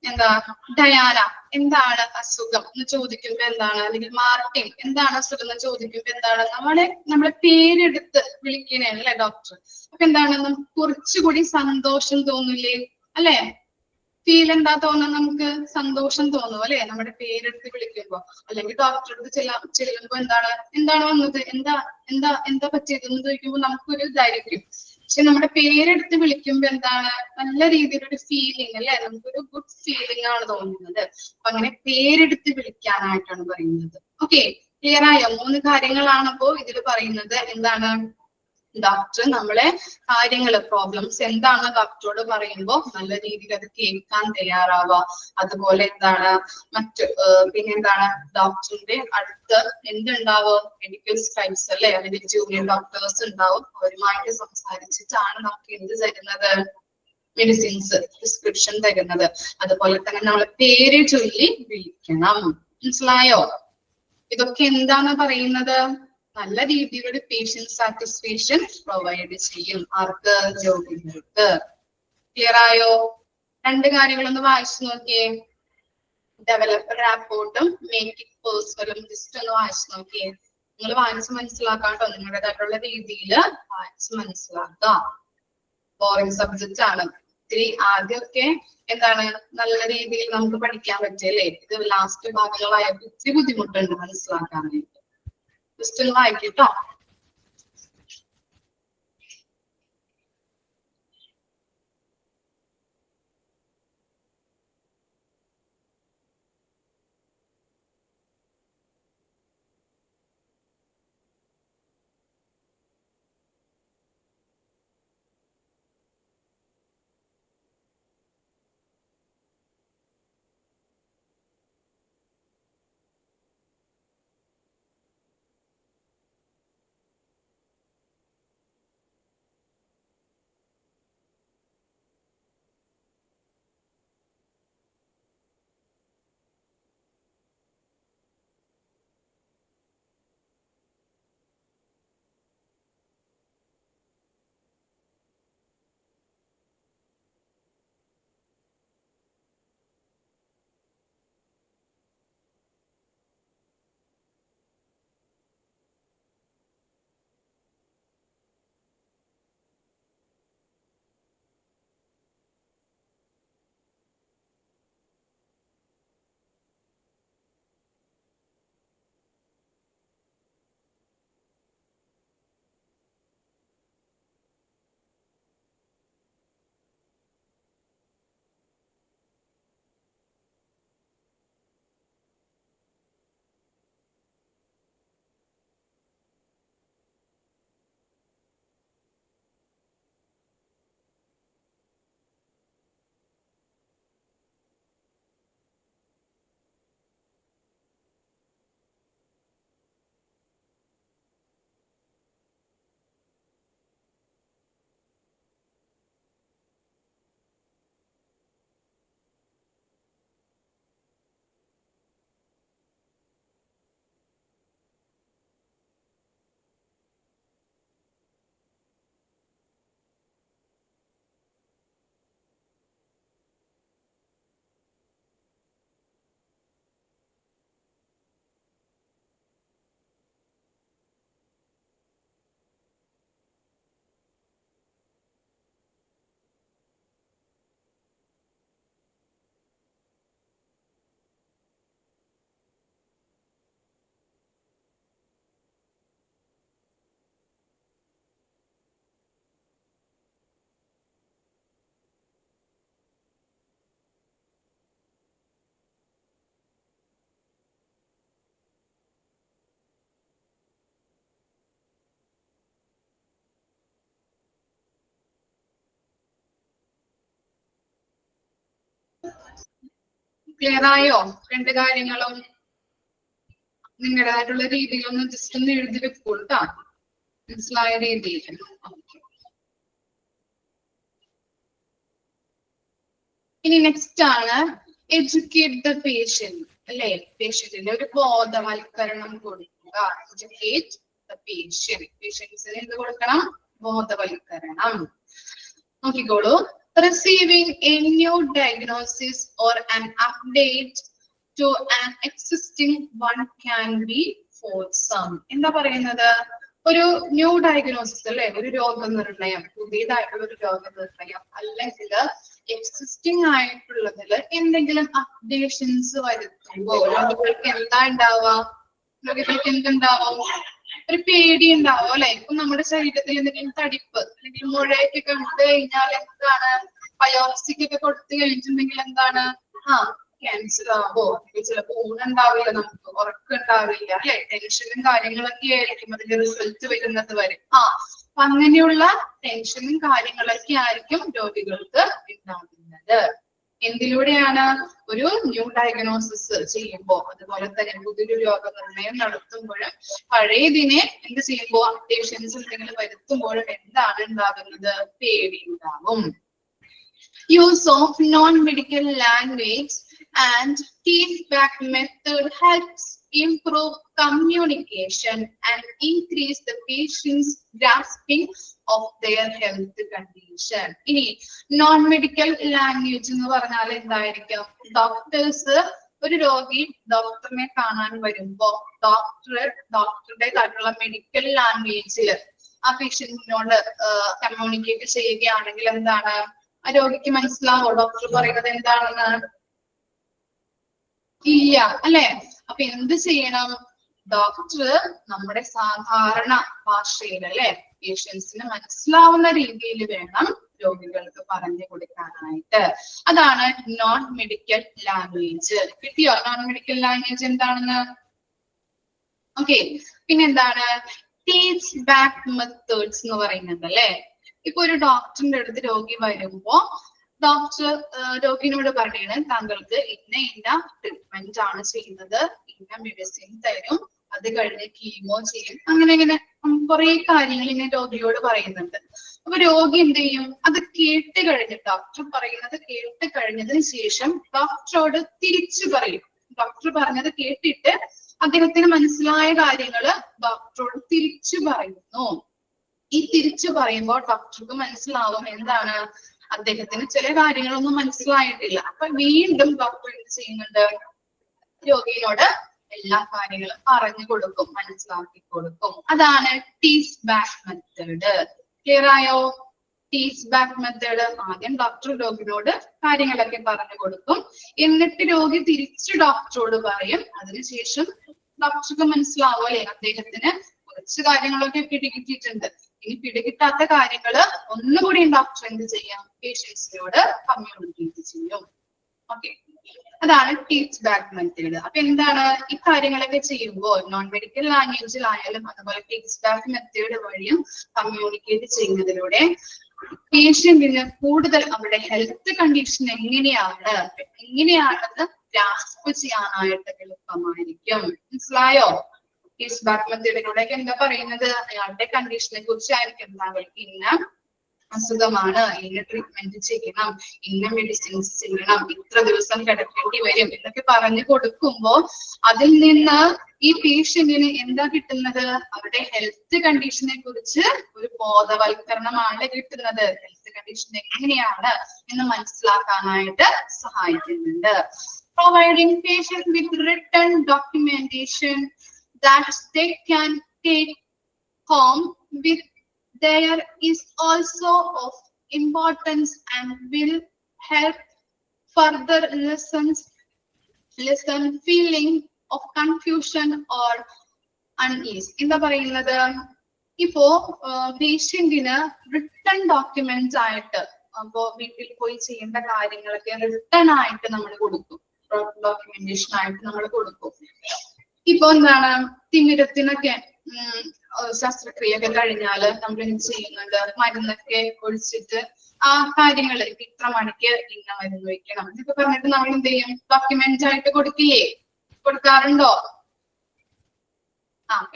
എന്താ ഡയാന എന്താണ് അസുഖം എന്ന് ചോദിക്കുമ്പോ എന്താണ്, അല്ലെങ്കിൽ മാർട്ടിൻ എന്താണ് അസുഖം എന്ന് ചോദിക്കുമ്പോ എന്താണ്, നമ്മളെ പേരെടുത്ത് വിളിക്കണേണ് അല്ലെ ഡോക്ടർ. അപ്പൊ എന്താണ്, നമുക്ക് കുറച്ചുകൂടി സന്തോഷം തോന്നില്ലേ അല്ലെ, ഫീൽ എന്താ തോന്നുന്നത്, നമുക്ക് സന്തോഷം തോന്നും അല്ലെ നമ്മുടെ പേരെടുത്ത് വിളിക്കുമ്പോ. അല്ലെങ്കിൽ ഡോക്ടറെ അടുത്ത് ചെല്ലുമ്പോ എന്താണ് വന്നത്, എന്താ പറ്റിയതെന്ന് ചോദിക്കുമ്പോ നമുക്കൊരു ഇതായിരിക്കും. പക്ഷെ നമ്മുടെ പേരെടുത്ത് വിളിക്കുമ്പോ എന്താണ്, നല്ല രീതിയിലൊരു ഫീലിംഗ് അല്ലെ, നമുക്കൊരു ഗുഡ് ഫീലിംഗ് ആണ് തോന്നുന്നത്. അപ്പൊ അങ്ങനെ പേരെടുത്ത് വിളിക്കാനായിട്ടാണ് പറയുന്നത്. ഓക്കെ, ക്ലിയർ ആയോ? 3 കാര്യങ്ങളാണ് അപ്പോ ഇതിൽ പറയുന്നത്. എന്താണ്, ഡോക്ടർ നമ്മളെ കാര്യങ്ങള് പ്രോബ്ലംസ് എന്താണെന്ന് ഡോക്ടറോട് പറയുമ്പോൾ നല്ല രീതിയിൽ അത് കേൾക്കാൻ തയ്യാറാവുക. അതുപോലെ എന്താണ് പിന്നെന്താണ്, ഡോക്ടറിന്റെ അടുത്ത് എന്തുണ്ടാവും, മെഡിക്കൽ സ്ക്രൈബ്സ് അല്ലെ, അതിന്റെ ജൂനിയർ ഡോക്ടേഴ്സ് ഉണ്ടാവും, അവരുമായിട്ട് സംസാരിച്ചിട്ടാണ് നമുക്ക് എന്ത് തരുന്നത്, മെഡിസിൻസ് പ്രിസ്ക്രിപ്ഷൻ തരുന്നത്. അതുപോലെ തന്നെ നമ്മളെ പേര് ചൊല്ലി വിളിക്കണം. മനസ്സിലായോ? ഇതൊക്കെ എന്താണ് പറയുന്നത്, നല്ല രീതിയിലൊരു പേഷ്യന്റ് സാറ്റിസ്ഫാക്ഷൻ പ്രൊവൈഡ് ചെയ്യും ആർക്ക്, രോഗികൾക്ക്. ക്ലിയർ ആയോ? 2 കാര്യങ്ങളൊന്ന് വായിച്ചു നോക്കിയേ, ഡെവലപ്പ് റാപ്പോർട്ടും മേക്ക് ഇറ്റ് പേഴ്സണലും ജസ്റ്റ് ഒന്ന് വായിച്ചു നോക്കിയേ. നിങ്ങൾ വായിച്ച് മനസ്സിലാക്കാട്ടോ, നിങ്ങളുടേതായിട്ടുള്ള രീതിയിൽ വായിച്ച് മനസ്സിലാക്കാം. ബോറിംഗ് സബ്ജക്റ്റ് ആണ് ഇത്തിരി. ആദ്യമൊക്കെ എന്താണ്, നല്ല രീതിയിൽ നമുക്ക് പഠിക്കാൻ പറ്റിയല്ലേ, ഇത് ലാസ്റ്റ് ഭാഗങ്ങളായപ്പോൾ ഇത്തിരി ബുദ്ധിമുട്ടുണ്ട് മനസ്സിലാക്കാനായിട്ട്. ജസ്റ്റ് ഒന്ന് വായിക്കട്ടോ. ക്ലിയർ ആയോ? രണ്ട് കാര്യങ്ങളും നിങ്ങളുടേതായിട്ടുള്ള രീതിയിലൊന്ന് ജസ്റ്റ് ഒന്ന് എഴുതി വെക്കോളൂ കേട്ടോ, മനസ്സിലായ രീതിയിൽ. ഇനി നെക്സ്റ്റ് ആണ് എഡ്യൂക്കേറ്റ് ദ പേഷ്യന്റ് അല്ലെ, പേഷ്യന്റിന്റെ ഒരു ബോധവൽക്കരണം കൊടുക്കുക. എഡ്യൂക്കേറ്റ് ദ പേഷ്യന്റ്, പേഷ്യൻസിന് എന്ത് കൊടുക്കണം? ബോധവൽക്കരണം. നോക്കിക്കോളൂ. Receiving a new diagnosis or an update to an existing one can be wholesome. എന്താ പറയുന്നത്? ഒരു ന്യൂ ഡയഗ്നോസിസ് അല്ലെ, ഒരു രോഗനിർണയം, പുതിയതായിട്ടുള്ള ഒരു രോഗനിർണയം അല്ലെങ്കിൽ എക്സിസ്റ്റിംഗ് ആയിട്ടുള്ളതിൽ എന്തെങ്കിലും അപ്ഡേഷൻസ് വരുത്തുമ്പോൾ രോഗികൾക്ക് എന്താ ഉണ്ടാവുക? രോഗികൾക്ക് എന്തുണ്ടാവും? ഒരു പേടി ഉണ്ടാവും അല്ലെ. ഇപ്പൊ നമ്മുടെ ശരീരത്തിൽ എന്തെങ്കിലും തടിപ്പ് അല്ലെങ്കിൽ മുഴയൊക്കെ കണ്ടു കഴിഞ്ഞാൽ എന്താണ്? ബയോപ്സിക്കൊക്കെ കൊടുത്തു കഴിഞ്ഞിട്ടുണ്ടെങ്കിൽ എന്താണ്? ക്യാൻസർ ആവോ, അല്ലെങ്കിൽ ചിലപ്പോൾ ഊണുണ്ടാവില്ല, നമുക്ക് ഉറക്കുണ്ടാവില്ല അല്ലെ, ടെൻഷനും കാര്യങ്ങളൊക്കെ ആയിരിക്കും അതിന്റെ റിസൾട്ട് വരുന്നത് വരെ. അപ്പൊ അങ്ങനെയുള്ള ടെൻഷനും കാര്യങ്ങളൊക്കെ ആയിരിക്കും രോഗികൾക്ക് ഉണ്ടാകുന്നത്. എന്തിലൂടെയാണ്? ഒരു ന്യൂ ഡയഗ്നോസിസ് ചെയ്യുമ്പോൾ, അതുപോലെ തന്നെ പുതിയൊരു രോഗനിർണയം നടത്തുമ്പോഴും പഴയതിനെ എന്ത് ചെയ്യുമ്പോൾ അപ്ഡേഷൻസ് എന്തെങ്കിലും വരുത്തുമ്പോഴും എന്താണ് ഉണ്ടാകുന്നത്? പേടി ഉണ്ടാകും. Use of non-medical language and feedback method helps improve communication and increase the patient's grasping of their health condition. ഇനി നോൺ മെഡിക്കൽ ലാംഗ്വേജ് എന്ന് പറഞ്ഞാൽ എന്തായിരിക്കും? ഡോക്ടേഴ്സ്, ഒരു രോഗി ഡോക്ടറിനെ കാണാൻ വരുമ്പോ ഡോക്ടറുടേതായിട്ടുള്ള മെഡിക്കൽ ലാംഗ്വേജിൽ ആ പേഷ്യന്റിനോട് കമ്മ്യൂണിക്കേറ്റ് ചെയ്യുകയാണെങ്കിൽ എന്താണ്? ആ രോഗിക്ക് മനസ്സിലാവോ ഡോക്ടർ പറയുന്നത് എന്താണെന്ന്? ഇല്ല അല്ലെ. അപ്പൊ എന്ത് ചെയ്യണം? ഡോക്ടർ നമ്മുടെ സാധാരണ ഭാഷയിൽ അല്ലെ, പേഷ്യൻസിന് മനസ്സിലാവുന്ന രീതിയിൽ വേണം രോഗികൾക്ക് പറഞ്ഞു കൊടുക്കാനായിട്ട്. അതാണ് നോൺ മെഡിക്കൽ ലാംഗ്വേജ്. കിട്ടിയോ നോൺ മെഡിക്കൽ ലാംഗ്വേജ് എന്താണെന്ന്? ഓക്കെ. പിന്നെന്താണ്? ടീച്ച് ബാക്ക് മെത്തേഡ്സ് എന്ന് പറയുന്നുണ്ട് അല്ലെ. ഇപ്പൊ ഒരു ഡോക്ടറിന്റെ അടുത്ത് രോഗി വരുമ്പോ ഡോക്ടർ രോഗിനോട് പറയണേ, താങ്കൾക്ക് ഇന്ന ട്രീറ്റ്മെന്റ് ആണ് ചെയ്യുന്നത്, ഇന്ന മെഡിസിൻ തരും, അത് കഴിഞ്ഞ് കീമോ ചെയ്യും, അങ്ങനെ കുറെ കാര്യങ്ങൾ ഇങ്ങനെ രോഗിയോട് പറയുന്നുണ്ട്. അപ്പൊ രോഗി എന്ത് ചെയ്യും? അത് കേട്ട് കഴിഞ്ഞ്, ഡോക്ടർ പറയുന്നത് കേട്ട് കഴിഞ്ഞതിന് ശേഷം ഡോക്ടറോട് തിരിച്ചു പറയും. ഡോക്ടർ പറഞ്ഞത് കേട്ടിട്ട് അദ്ദേഹത്തിന് മനസ്സിലായ കാര്യങ്ങള് ഡോക്ടറോട് തിരിച്ചു പറയുന്നു. ഈ തിരിച്ചു പറയുമ്പോൾ ഡോക്ടർക്ക് മനസ്സിലാവും എന്താണ്? അദ്ദേഹത്തിന് ചില കാര്യങ്ങളൊന്നും മനസ്സിലായിട്ടില്ല. അപ്പൊ വീണ്ടും ഡോക്ടർ എന്ത് ചെയ്യുന്നുണ്ട്? രോഗിയോട് എല്ലാ കാര്യങ്ങളും പറഞ്ഞു കൊടുക്കും, മനസ്സിലാക്കി കൊടുക്കും. അതാണ് ടീച്ച് ബാക്ക് മെത്തേഡ്. ക്ലിയർ ആയോ? Teach back method. ആദ്യം ഡോക്ടർ രോഗിയോട് കാര്യങ്ങളൊക്കെ പറഞ്ഞു കൊടുക്കും, എന്നിട്ട് രോഗി തിരിച്ചു ഡോക്ടറോട് പറയും. അതിനുശേഷം ഡോക്ടർക്ക് മനസ്സിലാവും അല്ലെ, അദ്ദേഹത്തിന് കുറച്ച് കാര്യങ്ങളൊക്കെ പിടികിട്ടിയിട്ടുണ്ട്, ഇനി പിടികിട്ടാത്ത കാര്യങ്ങള് ഒന്നുകൂടി ഡോക്ടർ എന്ത് ചെയ്യാം? പേഷ്യൻസിനോട് കമ്മ്യൂണിക്കേറ്റ് ചെയ്യും. ഓക്കെ, അതാണ് ടീച്ച് ബാക്ക് മെത്തേഡ്. അപ്പൊ എന്താണ്? ഈ കാര്യങ്ങളൊക്കെ ചെയ്യുമ്പോൾ നോൺ മെഡിക്കൽ ലാംഗ്വേജിലായാലും അതുപോലെ ടീച്ച് ബാക്ക് മെത്തേഡ് വഴിയും കമ്മ്യൂണിക്കേറ്റ് ചെയ്യുന്നതിലൂടെ പേഷ്യന്റിന് കൂടുതൽ അവരുടെ ഹെൽത്ത് കണ്ടീഷൻ എങ്ങനെയാണെന്ന് ഗ്രാസ്പ് ചെയ്യാനായിട്ട് എളുപ്പമായിരിക്കും. മനസ്സിലായോ? ടീച്ച് ബാക്ക് മെത്തേഡിലൂടെ എന്താ പറയുന്നത്? അയാളുടെ കണ്ടീഷനെ കുറിച്ചായിരിക്കും. താങ്കൾക്ക് ഇന്ന അസുഖമാണ്, ഇന്ന ട്രീറ്റ്മെന്റ് ചെയ്യണം, ഇന്ന മെഡിസിൻസ് ചെയ്യണം, ഇത്ര ദിവസം കിടക്കേണ്ടി വരും എന്നൊക്കെ പറഞ്ഞു കൊടുക്കുമ്പോ അതിൽ നിന്ന് ഈ പേഷ്യന്റിന് എന്താ കിട്ടുന്നത്? അവരുടെ ഹെൽത്ത് കണ്ടീഷനെ കുറിച്ച് ഒരു ബോധവൽക്കരണമാണ് കിട്ടുന്നത്. ഹെൽത്ത് കണ്ടീഷൻ എങ്ങനെയാണ് എന്ന് മനസ്സിലാക്കാനായിട്ട് സഹായിക്കുന്നുണ്ട്. Providing patient with written documentation that they can take home with there is also of importance and will help further lessen feeling of confusion or unease. എന്താ പറയുന്നത്? ഇപ്പോ പേഷ്യന്റിന് റിട്ടൺ ഡോക്യുമെന്റ്സ് ആയിട്ട്, അപ്പോ വീട്ടിൽ പോയി ചെയ്യേണ്ട കാര്യങ്ങളൊക്കെ റിട്ടൺ ആയിട്ട് നമ്മൾ കൊടുക്കും, ഡോക്യുമെന്റേഷൻ ആയിട്ട് നമ്മൾ കൊടുക്കും. ഇപ്പൊ എന്താണ്? തിമിരത്തിനൊക്കെ ശസ്ത്രക്രിയ ഒക്കെ കഴിഞ്ഞാല് നമ്മൾ എന്ത് ചെയ്യുന്നുണ്ട്? മരുന്നൊക്കെ ഒഴിച്ചിട്ട് ആ കാര്യങ്ങൾ ഇത്ര മണിക്ക് ഇന്ന മരുന്ന് വെക്കണം ഇതൊക്കെ പറഞ്ഞിട്ട് നമ്മൾ എന്ത് ചെയ്യും ഡോക്യുമെന്റ് ആയിട്ട് കൊടുക്കില്ലേ കൊടുക്കാറുണ്ടോ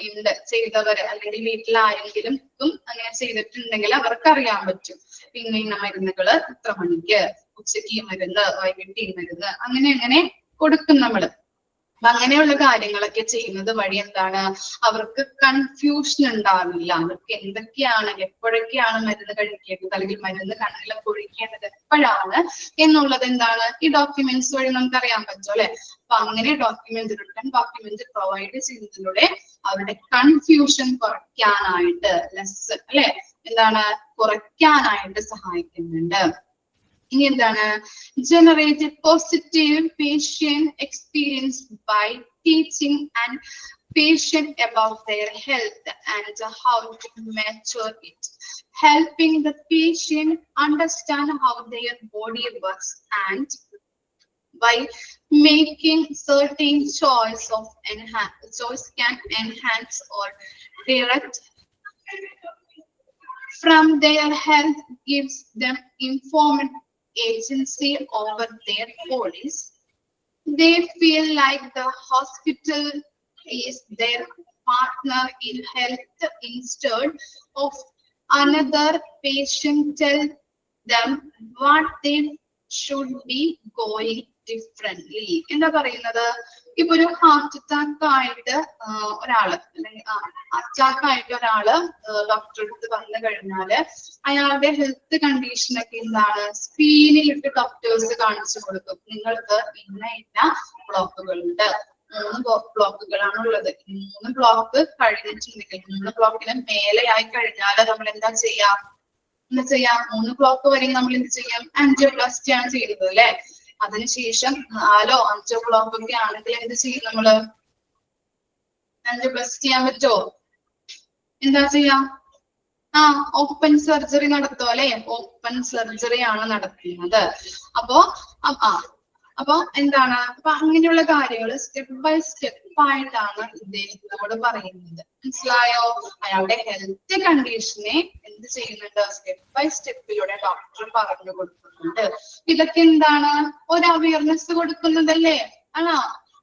ഉണ്ട് ചെയ്തവര് അല്ലെങ്കിൽ വീട്ടിൽ ആരെങ്കിലും അങ്ങനെ ചെയ്തിട്ടുണ്ടെങ്കിൽ അവർക്ക് അറിയാൻ പറ്റും പിന്നെ ഇന്ന മരുന്നുകള് ഇത്ര മണിക്ക് ഉച്ചയ്ക്ക് ഈ മരുന്ന് വൈകിട്ട് ഈ മരുന്ന് അങ്ങനെ കൊടുക്കും നമ്മള് അപ്പൊ അങ്ങനെയുള്ള കാര്യങ്ങളൊക്കെ ചെയ്യുന്നത് വഴി എന്താണ് അവർക്ക് കൺഫ്യൂഷൻ ഉണ്ടാവില്ല അവർക്ക് എന്തൊക്കെയാണ് എപ്പോഴൊക്കെയാണ് മരുന്ന് കഴിക്കേണ്ടത് അല്ലെങ്കിൽ മരുന്ന് കണ്ണിലൊക്കെ ഒഴിക്കേണ്ടത് എപ്പോഴാണ് എന്നുള്ളത് എന്താണ് ഈ ഡോക്യുമെന്റ്സ് വഴി നമുക്ക് അറിയാൻ പറ്റും അല്ലെ അപ്പൊ അങ്ങനെ റിട്ടൺ ഡോക്യുമെന്റ് പ്രൊവൈഡ് ചെയ്യുന്നതിലൂടെ അവരുടെ കൺഫ്യൂഷൻ കുറയ്ക്കാനായിട്ട് ലെസ് അല്ലെ എന്താണ് കുറയ്ക്കാനായിട്ട് സഹായിക്കുന്നുണ്ട് ഇനി എന്താണ് generate a positive patient experience by teaching and patient about their health and how to mature it, helping the patient understand how their body works and by making certain choice can enhance or direct from their health gives them informed agency over their bodies. They feel like the hospital is their partner in health instead of another patient tell them what they should be going differently. എന്താ പറയുന്നത് ഇപ്പൊ ഒരു heart attack ആയിട്ട് ഒരാള് അല്ലെങ്കിൽ attack ആയിട്ട് ഒരാള് ഡോക്ടറെ അടുത്ത് വന്നു കഴിഞ്ഞാല് അയാളുടെ ഹെൽത്ത് കണ്ടീഷൻ ഒക്കെ എന്താണ് സ്ക്രീനിലിട്ട് ഡോക്ടേഴ്സ് കാണിച്ചു കൊടുക്കും നിങ്ങൾക്ക് ഇന്ന ബ്ലോക്കുകളുണ്ട് 3 ബ്ലോക്കുകളാണ് ഉള്ളത് 3 ബ്ലോക്ക് കഴിഞ്ഞിട്ടുണ്ടെങ്കിൽ 3 ബ്ലോക്കിന് മേലെയായി കഴിഞ്ഞാല് നമ്മൾ എന്താ ചെയ്യാം 3 ബ്ലോക്ക് വരെ നമ്മൾ എന്ത് ചെയ്യാം ആൻജിയോപ്ലാസ്റ്റി ആണ് ചെയ്യുന്നത് അല്ലെ അതിനുശേഷം 4 or 5 ബ്ലോക്ക് ഒക്കെ ആണെങ്കിൽ എന്ത് ചെയ്യും നമ്മള് ആൻജിയോപ്ലാസ്റ്റി ചെയ്യാൻ പറ്റുമോ എന്താ ചെയ്യാം ഓപ്പൺ സർജറി നടത്തും അല്ലെ ഓപ്പൺ സർജറി ആണ് നടത്തുന്നത് അപ്പൊ എന്താണ് അപ്പൊ അങ്ങനെയുള്ള കാര്യങ്ങൾ സ്റ്റെപ്പ് ബൈ സ്റ്റെപ്പ് ആയിട്ടാണ് ഇദ്ദേഹത്തോട് പറയുന്നത് മനസ്സിലായോ അയാളുടെ ഹെൽത്ത് കണ്ടീഷനെ എന്ത് ചെയ്യുന്നുണ്ട് സ്റ്റെപ്പ് ബൈ സ്റ്റെപ്പിലൂടെ ഡോക്ടർ പറഞ്ഞു കൊടുക്കുന്നുണ്ട് ഇതൊക്കെ എന്താണ് ഒരു അവയർനെസ് കൊടുക്കുന്നതല്ലേ ആണോ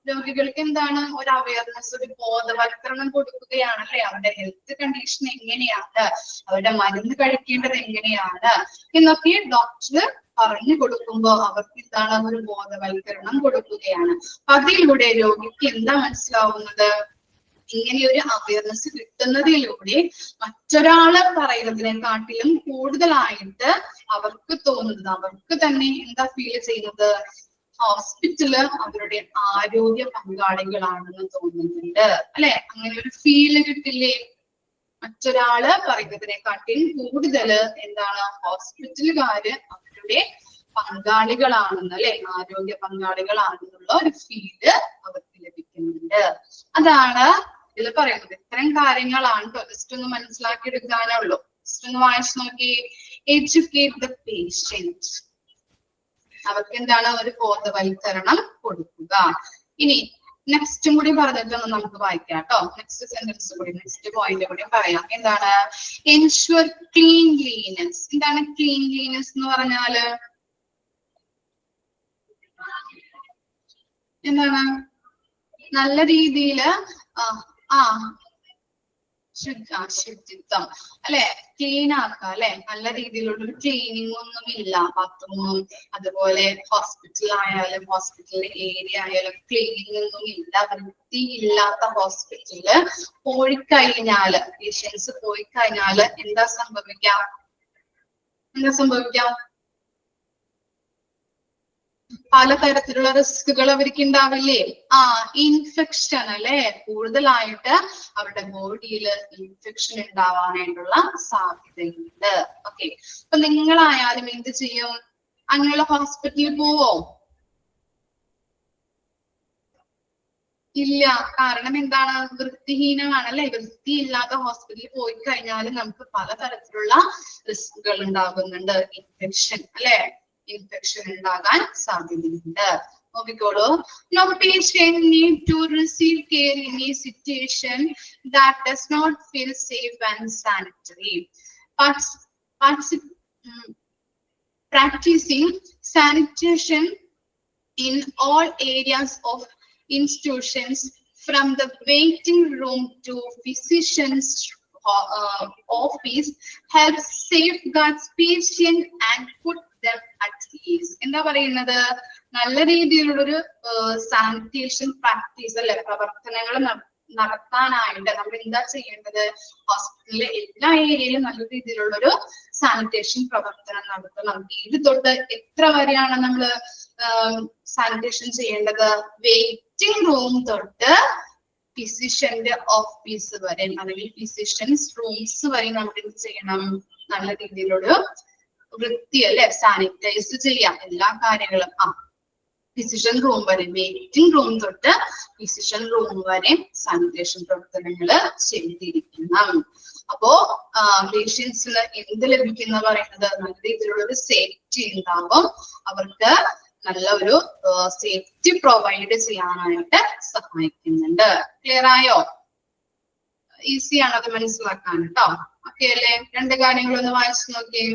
രോഗികൾക്ക് എന്താണ് ഒരു അവയർനെസ് ഒരു ബോധവൽക്കരണം കൊടുക്കുകയാണ് അല്ലെ അവരുടെ ഹെൽത്ത് കണ്ടീഷൻ എങ്ങനെയാണ് അവരുടെ മരുന്ന് കഴിക്കേണ്ടത് എങ്ങനെയാണ് എന്നൊക്കെ ഡോക്ടർ പറഞ്ഞു കൊടുക്കുമ്പോ അവർക്ക് എന്താണ് ഒരു ബോധവൽക്കരണം കൊടുക്കുകയാണ് അതിലൂടെ രോഗിക്ക് എന്താ മനസ്സിലാവുന്നത് ഇങ്ങനെ ഒരു അവയർനെസ് കിട്ടുന്നതിലൂടെ മറ്റൊരാള് പറയുന്നതിനെക്കാട്ടിലും കൂടുതലായിട്ട് അവർക്ക് തോന്നുന്നത് അവർക്ക് തന്നെ എന്താ ഫീൽ ചെയ്യുന്നത് ഹോസ്പിറ്റല് അവരുടെ ആരോഗ്യ പങ്കാളികളാണെന്ന് തോന്നുന്നുണ്ട് അല്ലെ അങ്ങനെ ഒരു ഫീല് കിട്ടില്ലേ മറ്റൊരാള് പറയുന്നതിനെക്കാട്ടിൽ കൂടുതൽ എന്താണ് ഹോസ്പിറ്റലുകാര് അവരുടെ പങ്കാളികളാണെന്ന് അല്ലെ ആരോഗ്യ പങ്കാളികളാണെന്നുള്ള ഒരു ഫീല് അവർക്ക് ലഭിക്കുന്നുണ്ട് അതാണ് ഇതിൽ പറയുന്നത് ഇത്തരം കാര്യങ്ങളാണ് ജസ്റ്റ് ഒന്ന് മനസ്സിലാക്കി എടുക്കാനുള്ളൂ ജസ്റ്റ് ഒന്ന് വായിച്ചു നോക്കി എഡ്യൂക്കേറ്റ് ദ പേഷ്യന്റ് അവർക്ക് എന്താണ് ഒരു ബോധവൽക്കരണം കൊടുക്കുക ഇനി നെക്സ്റ്റും കൂടി പറഞ്ഞിട്ടൊന്ന് നമുക്ക് വായിക്കാം കേട്ടോ നെക്സ്റ്റ് സെന്റൻസ് കൂടി നെക്സ്റ്റ് പോയിന്റ് കൂടി പറയാം എന്താണ് എൻഷുർ ക്ലീൻലിനെസ് എന്താണ് ക്ലീൻലിനെസ് എന്ന് പറഞ്ഞാല് എന്താണ് നല്ല രീതിയില് ശുചിത്വം അല്ലെ ക്ലീൻ ആക്കുക അല്ലെ നല്ല രീതിയിലുള്ള ഒരു ക്ലീനിങ് ഒന്നും ഇല്ല ബാത്റൂമും അതുപോലെ ഹോസ്പിറ്റലായാലും ഹോസ്പിറ്റലിലെ ഏരിയ ആയാലും ക്ലീനിങ് ഒന്നും ഇല്ല വൃത്തിയില്ലാത്ത ഹോസ്പിറ്റലില് പോയിക്കഴിഞ്ഞാല് പേഷ്യൻസ് പോയിക്കഴിഞ്ഞാല് എന്താ സംഭവിക്കാം പലതരത്തിലുള്ള റിസ്കുകൾ അവർക്ക് ഉണ്ടാവില്ലേ ഇൻഫെക്ഷൻ അല്ലെ കൂടുതലായിട്ട് അവരുടെ ബോഡിയിൽ ഇൻഫെക്ഷൻ ഉണ്ടാവാനായിട്ടുള്ള സാധ്യതയുണ്ട് ഓക്കെ അപ്പൊ നിങ്ങളായാലും എന്ത് ചെയ്യും അങ്ങനെയുള്ള ഹോസ്പിറ്റലിൽ പോവോ ഇല്ല കാരണം എന്താണ് വൃത്തിഹീനമാണ് അല്ലെ വൃത്തിയില്ലാത്ത ഹോസ്പിറ്റലിൽ പോയി കഴിഞ്ഞാൽ നമുക്ക് പലതരത്തിലുള്ള റിസ്കുകൾ ഉണ്ടാകുന്നുണ്ട് ഇൻഫെക്ഷൻ അല്ലെ ഇൻഫെക്ഷൻ ഉണ്ടാകാൻ സാധ്യതയുണ്ട് നോക്കിക്കോളൂ no patient need to receive care in a situation that does not feel safe and sanitary practicing sanitation in all areas of institutions, from the waiting room to physician's office, helps safeguard patient and put them at ease. എന്താ പറയുന്നത്? നല്ല രീതിയിലുള്ളൊരു sanitation practice അല്ലെ, പ്രവർത്തനങ്ങൾ നടത്താനായിട്ട് നമ്മൾ എന്താ ചെയ്യേണ്ടത്? ഹോസ്പിറ്റലിലെ എല്ലാ ഏരിയയിലും നല്ല രീതിയിലുള്ളൊരു സാനിറ്റേഷൻ പ്രവർത്തനം നടത്തണം. ഇത് തൊട്ട് എത്ര വരെയാണ് നമ്മൾ സാനിറ്റേഷൻ ചെയ്യേണ്ടത്? വെയിറ്റിംഗ് റൂം തൊട്ട് ഫിസിഷ്യന്റെ ഓഫീസ് വരെ, അല്ലെങ്കിൽ ഫിസിഷ്യൻസ് റൂംസ് വരെ നമ്മൾ എന്ത് ചെയ്യണം? നല്ല രീതിയിലൊരു വൃത്തി അല്ലെ, സാനിറ്റൈസ് ചെയ്യാം എല്ലാ കാര്യങ്ങളും. ഫിസിഷ്യൻ റൂം വരെ, വെയിറ്റിംഗ് റൂം തൊട്ട് ഫിസിഷ്യൻ റൂം വരെ സാനിറ്റേഷൻ പ്രവർത്തനങ്ങൾ ചെയ്തിരിക്കണം. അപ്പോ പേഷ്യൻസിന് എന്ത് ലഭിക്കുന്ന പറയുന്നത്? നല്ല രീതിയിലുള്ള ഒരു സേഫ്റ്റി ഉണ്ടാവും, അവർക്ക് നല്ല ഒരു സേഫ്റ്റി പ്രൊവൈഡ് ചെയ്യാനായിട്ട് സഹായിക്കുന്നുണ്ട്. ക്ലിയർ ആയോ? ഈസിയാണ് അത് മനസ്സിലാക്കാൻ കേട്ടോ. ഓക്കെ അല്ലേ? രണ്ട് കാര്യങ്ങളൊന്ന് വായിച്ചു നോക്കിയേ.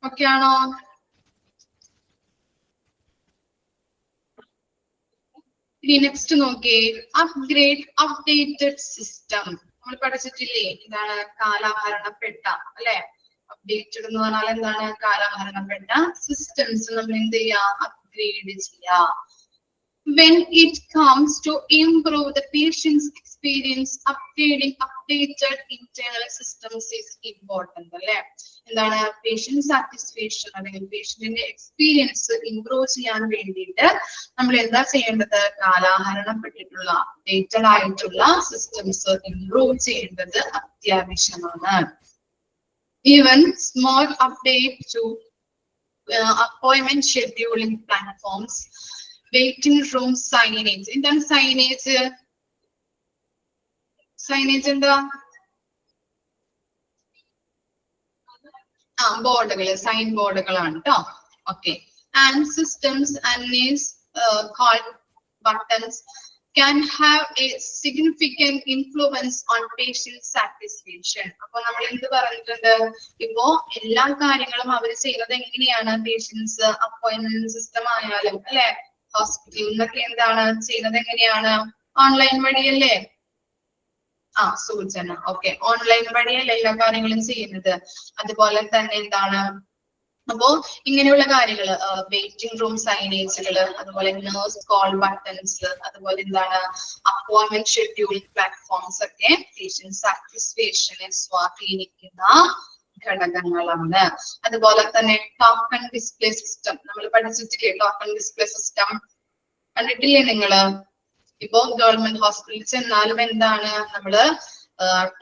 ഓക്കെ ആണോ? ഇനി നെക്സ്റ്റ് നോക്കിയേ, അപ്ഡേറ്റഡ് സിസ്റ്റം. നമ്മൾ പഠിച്ചിട്ടില്ലേ? ഇതാണ് കാലഹരണപ്പെട്ട അല്ലെ. അപ്ഡേറ്റഡ് എന്ന് പറഞ്ഞാൽ എന്താണ്? കാലഹരണപ്പെട്ട സിസ്റ്റംസ് നമ്മൾ എന്ത് ചെയ്യാ? അപ്ഗ്രേഡ് ചെയ്യാ. When it comes to improve the patient's experience, updating updated internal systems is important. അല്ലെ, എന്താണ്? പേഷ്യന്റ് സാറ്റിസ്ഫാക്ഷൻ അല്ലെങ്കിൽ പേഷ്യന്റിന്റെ എക്സ്പീരിയൻസ് ഇംപ്രൂവ് ചെയ്യാൻ വേണ്ടിയിട്ട് നമ്മൾ എന്താ ചെയ്യേണ്ടത്? കാലഹരണപ്പെട്ടിട്ടുള്ള അപ്ഡേറ്റഡ് ആയിട്ടുള്ള സിസ്റ്റംസ് ഇംപ്രൂവ് ചെയ്യേണ്ടത് അത്യാവശ്യമാണ്. Even small update to appointment scheduling platforms, waiting room signage. എന്താണ് signage? Signage എന്താ? ബോർഡുകൾ, സൈൻ ബോർഡുകളാണ് കേട്ടോ. Okay. And systems and is called buttons can have a significant influence on patient satisfaction. അപ്പൊ നമ്മൾ എന്ത് പറഞ്ഞിട്ടുണ്ട്? ഇപ്പോ എല്ലാ കാര്യങ്ങളും അവർ ചെയ്യുന്നത് എങ്ങനെയാണ്? പേഷ്യൻസ് അപ്പോയിന്റ്മെന്റ് സിസ്റ്റം ആയാലും അല്ലെ, ഹോസ്പിറ്റലിൽ നിന്നൊക്കെ എന്താണ് ചെയ്യുന്നത്? എങ്ങനെയാണ്? ഓൺലൈൻ വഴിയല്ലേ? സൂചന. ഓക്കെ, ഓൺലൈൻ വഴിയല്ല എല്ലാ കാര്യങ്ങളും ചെയ്യുന്നത്. അതുപോലെ തന്നെ എന്താണ്? അപ്പോ ഇങ്ങനെയുള്ള കാര്യങ്ങൾ, വെയിറ്റിംഗ് റൂം സൈനേജുകൾ, അതുപോലെ നേഴ്സ് കോൾ ബട്ടൺസ്, അതുപോലെ എന്താണ് അപ്പോയിന്റ്മെന്റ് ഷെഡ്യൂളിംഗ് പ്ലാറ്റ്ഫോംസ് ഒക്കെ പേഷ്യന്റ് സാറ്റിസ്ഫാക്ഷനെ സ്വാധീനിക്കുന്ന ഘടകങ്ങളാണ്. അതുപോലെ തന്നെ ടോക്കൺ ഡിസ്പ്ലേ സിസ്റ്റം നമ്മൾ പഠിച്ചിട്ടില്ലേ? ടോക്കൺ ഡിസ്പ്ലേ സിസ്റ്റം കണ്ടിട്ടില്ലേ നിങ്ങള്? ഇപ്പൊ ഗവൺമെന്റ് ഹോസ്പിറ്റലിൽ ചെന്നാലും എന്താണ് നമ്മള്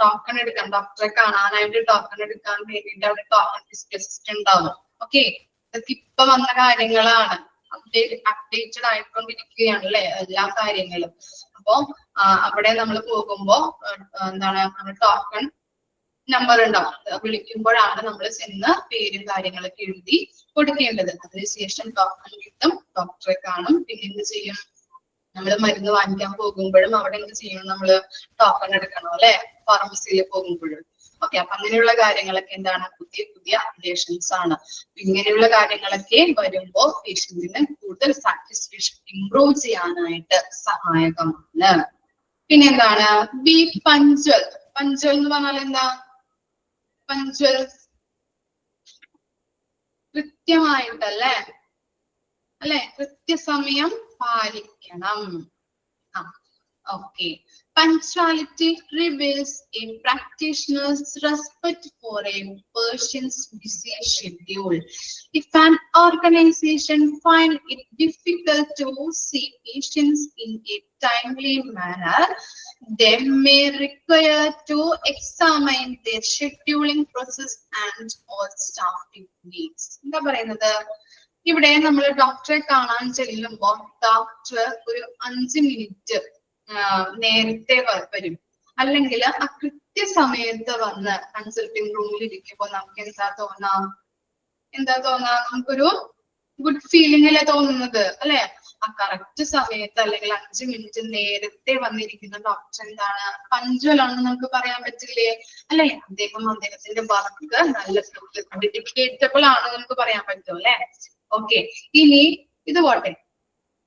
ടോക്കൺ എടുക്കാൻ, ഡോക്ടറെ കാണാനായിട്ട് ടോക്കൺ എടുക്കാൻ വേണ്ടിയിട്ട് അവിടെ ടോക്കൺ ഡിസ്പ്ലേ സിസ്റ്റം ഉണ്ടാവും. ഓക്കെ, ഇതൊക്കെ ഇപ്പൊ വന്ന കാര്യങ്ങളാണ്, അപ്ഡേറ്റഡ് ആയിക്കൊണ്ടിരിക്കുകയാണ് അല്ലെ എല്ലാ കാര്യങ്ങളും. അപ്പൊ അവിടെ നമ്മൾ പോകുമ്പോ എന്താണ് നമ്മൾ ടോക്കൺ നമ്പർ ഉണ്ടാവും, വിളിക്കുമ്പോഴാണ് നമ്മൾ ചെന്ന് പേരും കാര്യങ്ങളൊക്കെ എഴുതി കൊടുക്കേണ്ടത്. അതിനുശേഷം ടോക്കൺ കിട്ടും, ഡോക്ടറെ കാണും, പിന്നെ എന്ത് ചെയ്യും, നമ്മൾ മരുന്ന് വാങ്ങിക്കാൻ പോകുമ്പോഴും അവിടെ എന്ത് ചെയ്യണം, നമ്മള് ടോക്കൺ എടുക്കണം അല്ലെ, ഫാർമസിയിൽ പോകുമ്പോഴും. ഓക്കെ, അപ്പൊ അങ്ങനെയുള്ള കാര്യങ്ങളൊക്കെ എന്താണ് പുതിയ പുതിയ അപ്ഡേഷൻസ് ആണ്. ഇങ്ങനെയുള്ള കാര്യങ്ങളൊക്കെ വരുമ്പോ പേഷ്യന്റിന് കൂടുതൽ സാറ്റിസ്ഫാക്ഷൻ ഇംപ്രൂവ് ചെയ്യാനായിട്ട് സഹായകമാണ്. പിന്നെ എന്താണ് ബി പഞ്ച്വൽ. പഞ്ച്വൽ എന്ന് പറഞ്ഞാൽ എന്താ? പഞ്ച്വൽ കൃത്യമായിട്ടല്ലേ, അല്ലെ, കൃത്യസമയം പാലിക്കണം. Okay. Punctuality reveals a practitioner's respect for a patient's busy schedule. If an organization finds it difficult to see patients in a timely manner, they may require to examine their scheduling process and all staff needs. എന്താ പറയുന്നത്? ഇവിടെ നമ്മൾ ഡോക്ടറെ കാണാൻ ചെല്ലുമ്പോ doctor ഒരു 5 minute നേരത്തെ വരും, അല്ലെങ്കിൽ ആ കൃത്യസമയത്ത് വന്ന് കൺസൾട്ടിംഗ് റൂമിൽ ഇരിക്കുമ്പോൾ നമുക്ക് എന്താ തോന്നാ, നമുക്കൊരു ഗുഡ് ഫീലിംഗ് അല്ലേ തോന്നുന്നത് അല്ലെ? ആ കറക്റ്റ് സമയത്ത് അല്ലെങ്കിൽ 5 മിനിറ്റ് നേരത്തെ വന്നിരിക്കുന്ന ഡോക്ടർ എന്താണ്, പഞ്ച്വൽ ആണെന്ന് നമുക്ക് പറയാൻ പറ്റില്ലേ അല്ലെ? അദ്ദേഹത്തിന്റെ വർക്ക് നല്ല ഡെഡിക്കേറ്റബിൾ ആണെന്ന് നമുക്ക് പറയാൻ പറ്റും അല്ലെ? ഓക്കെ, ഇനി ഇത് പോട്ടെ,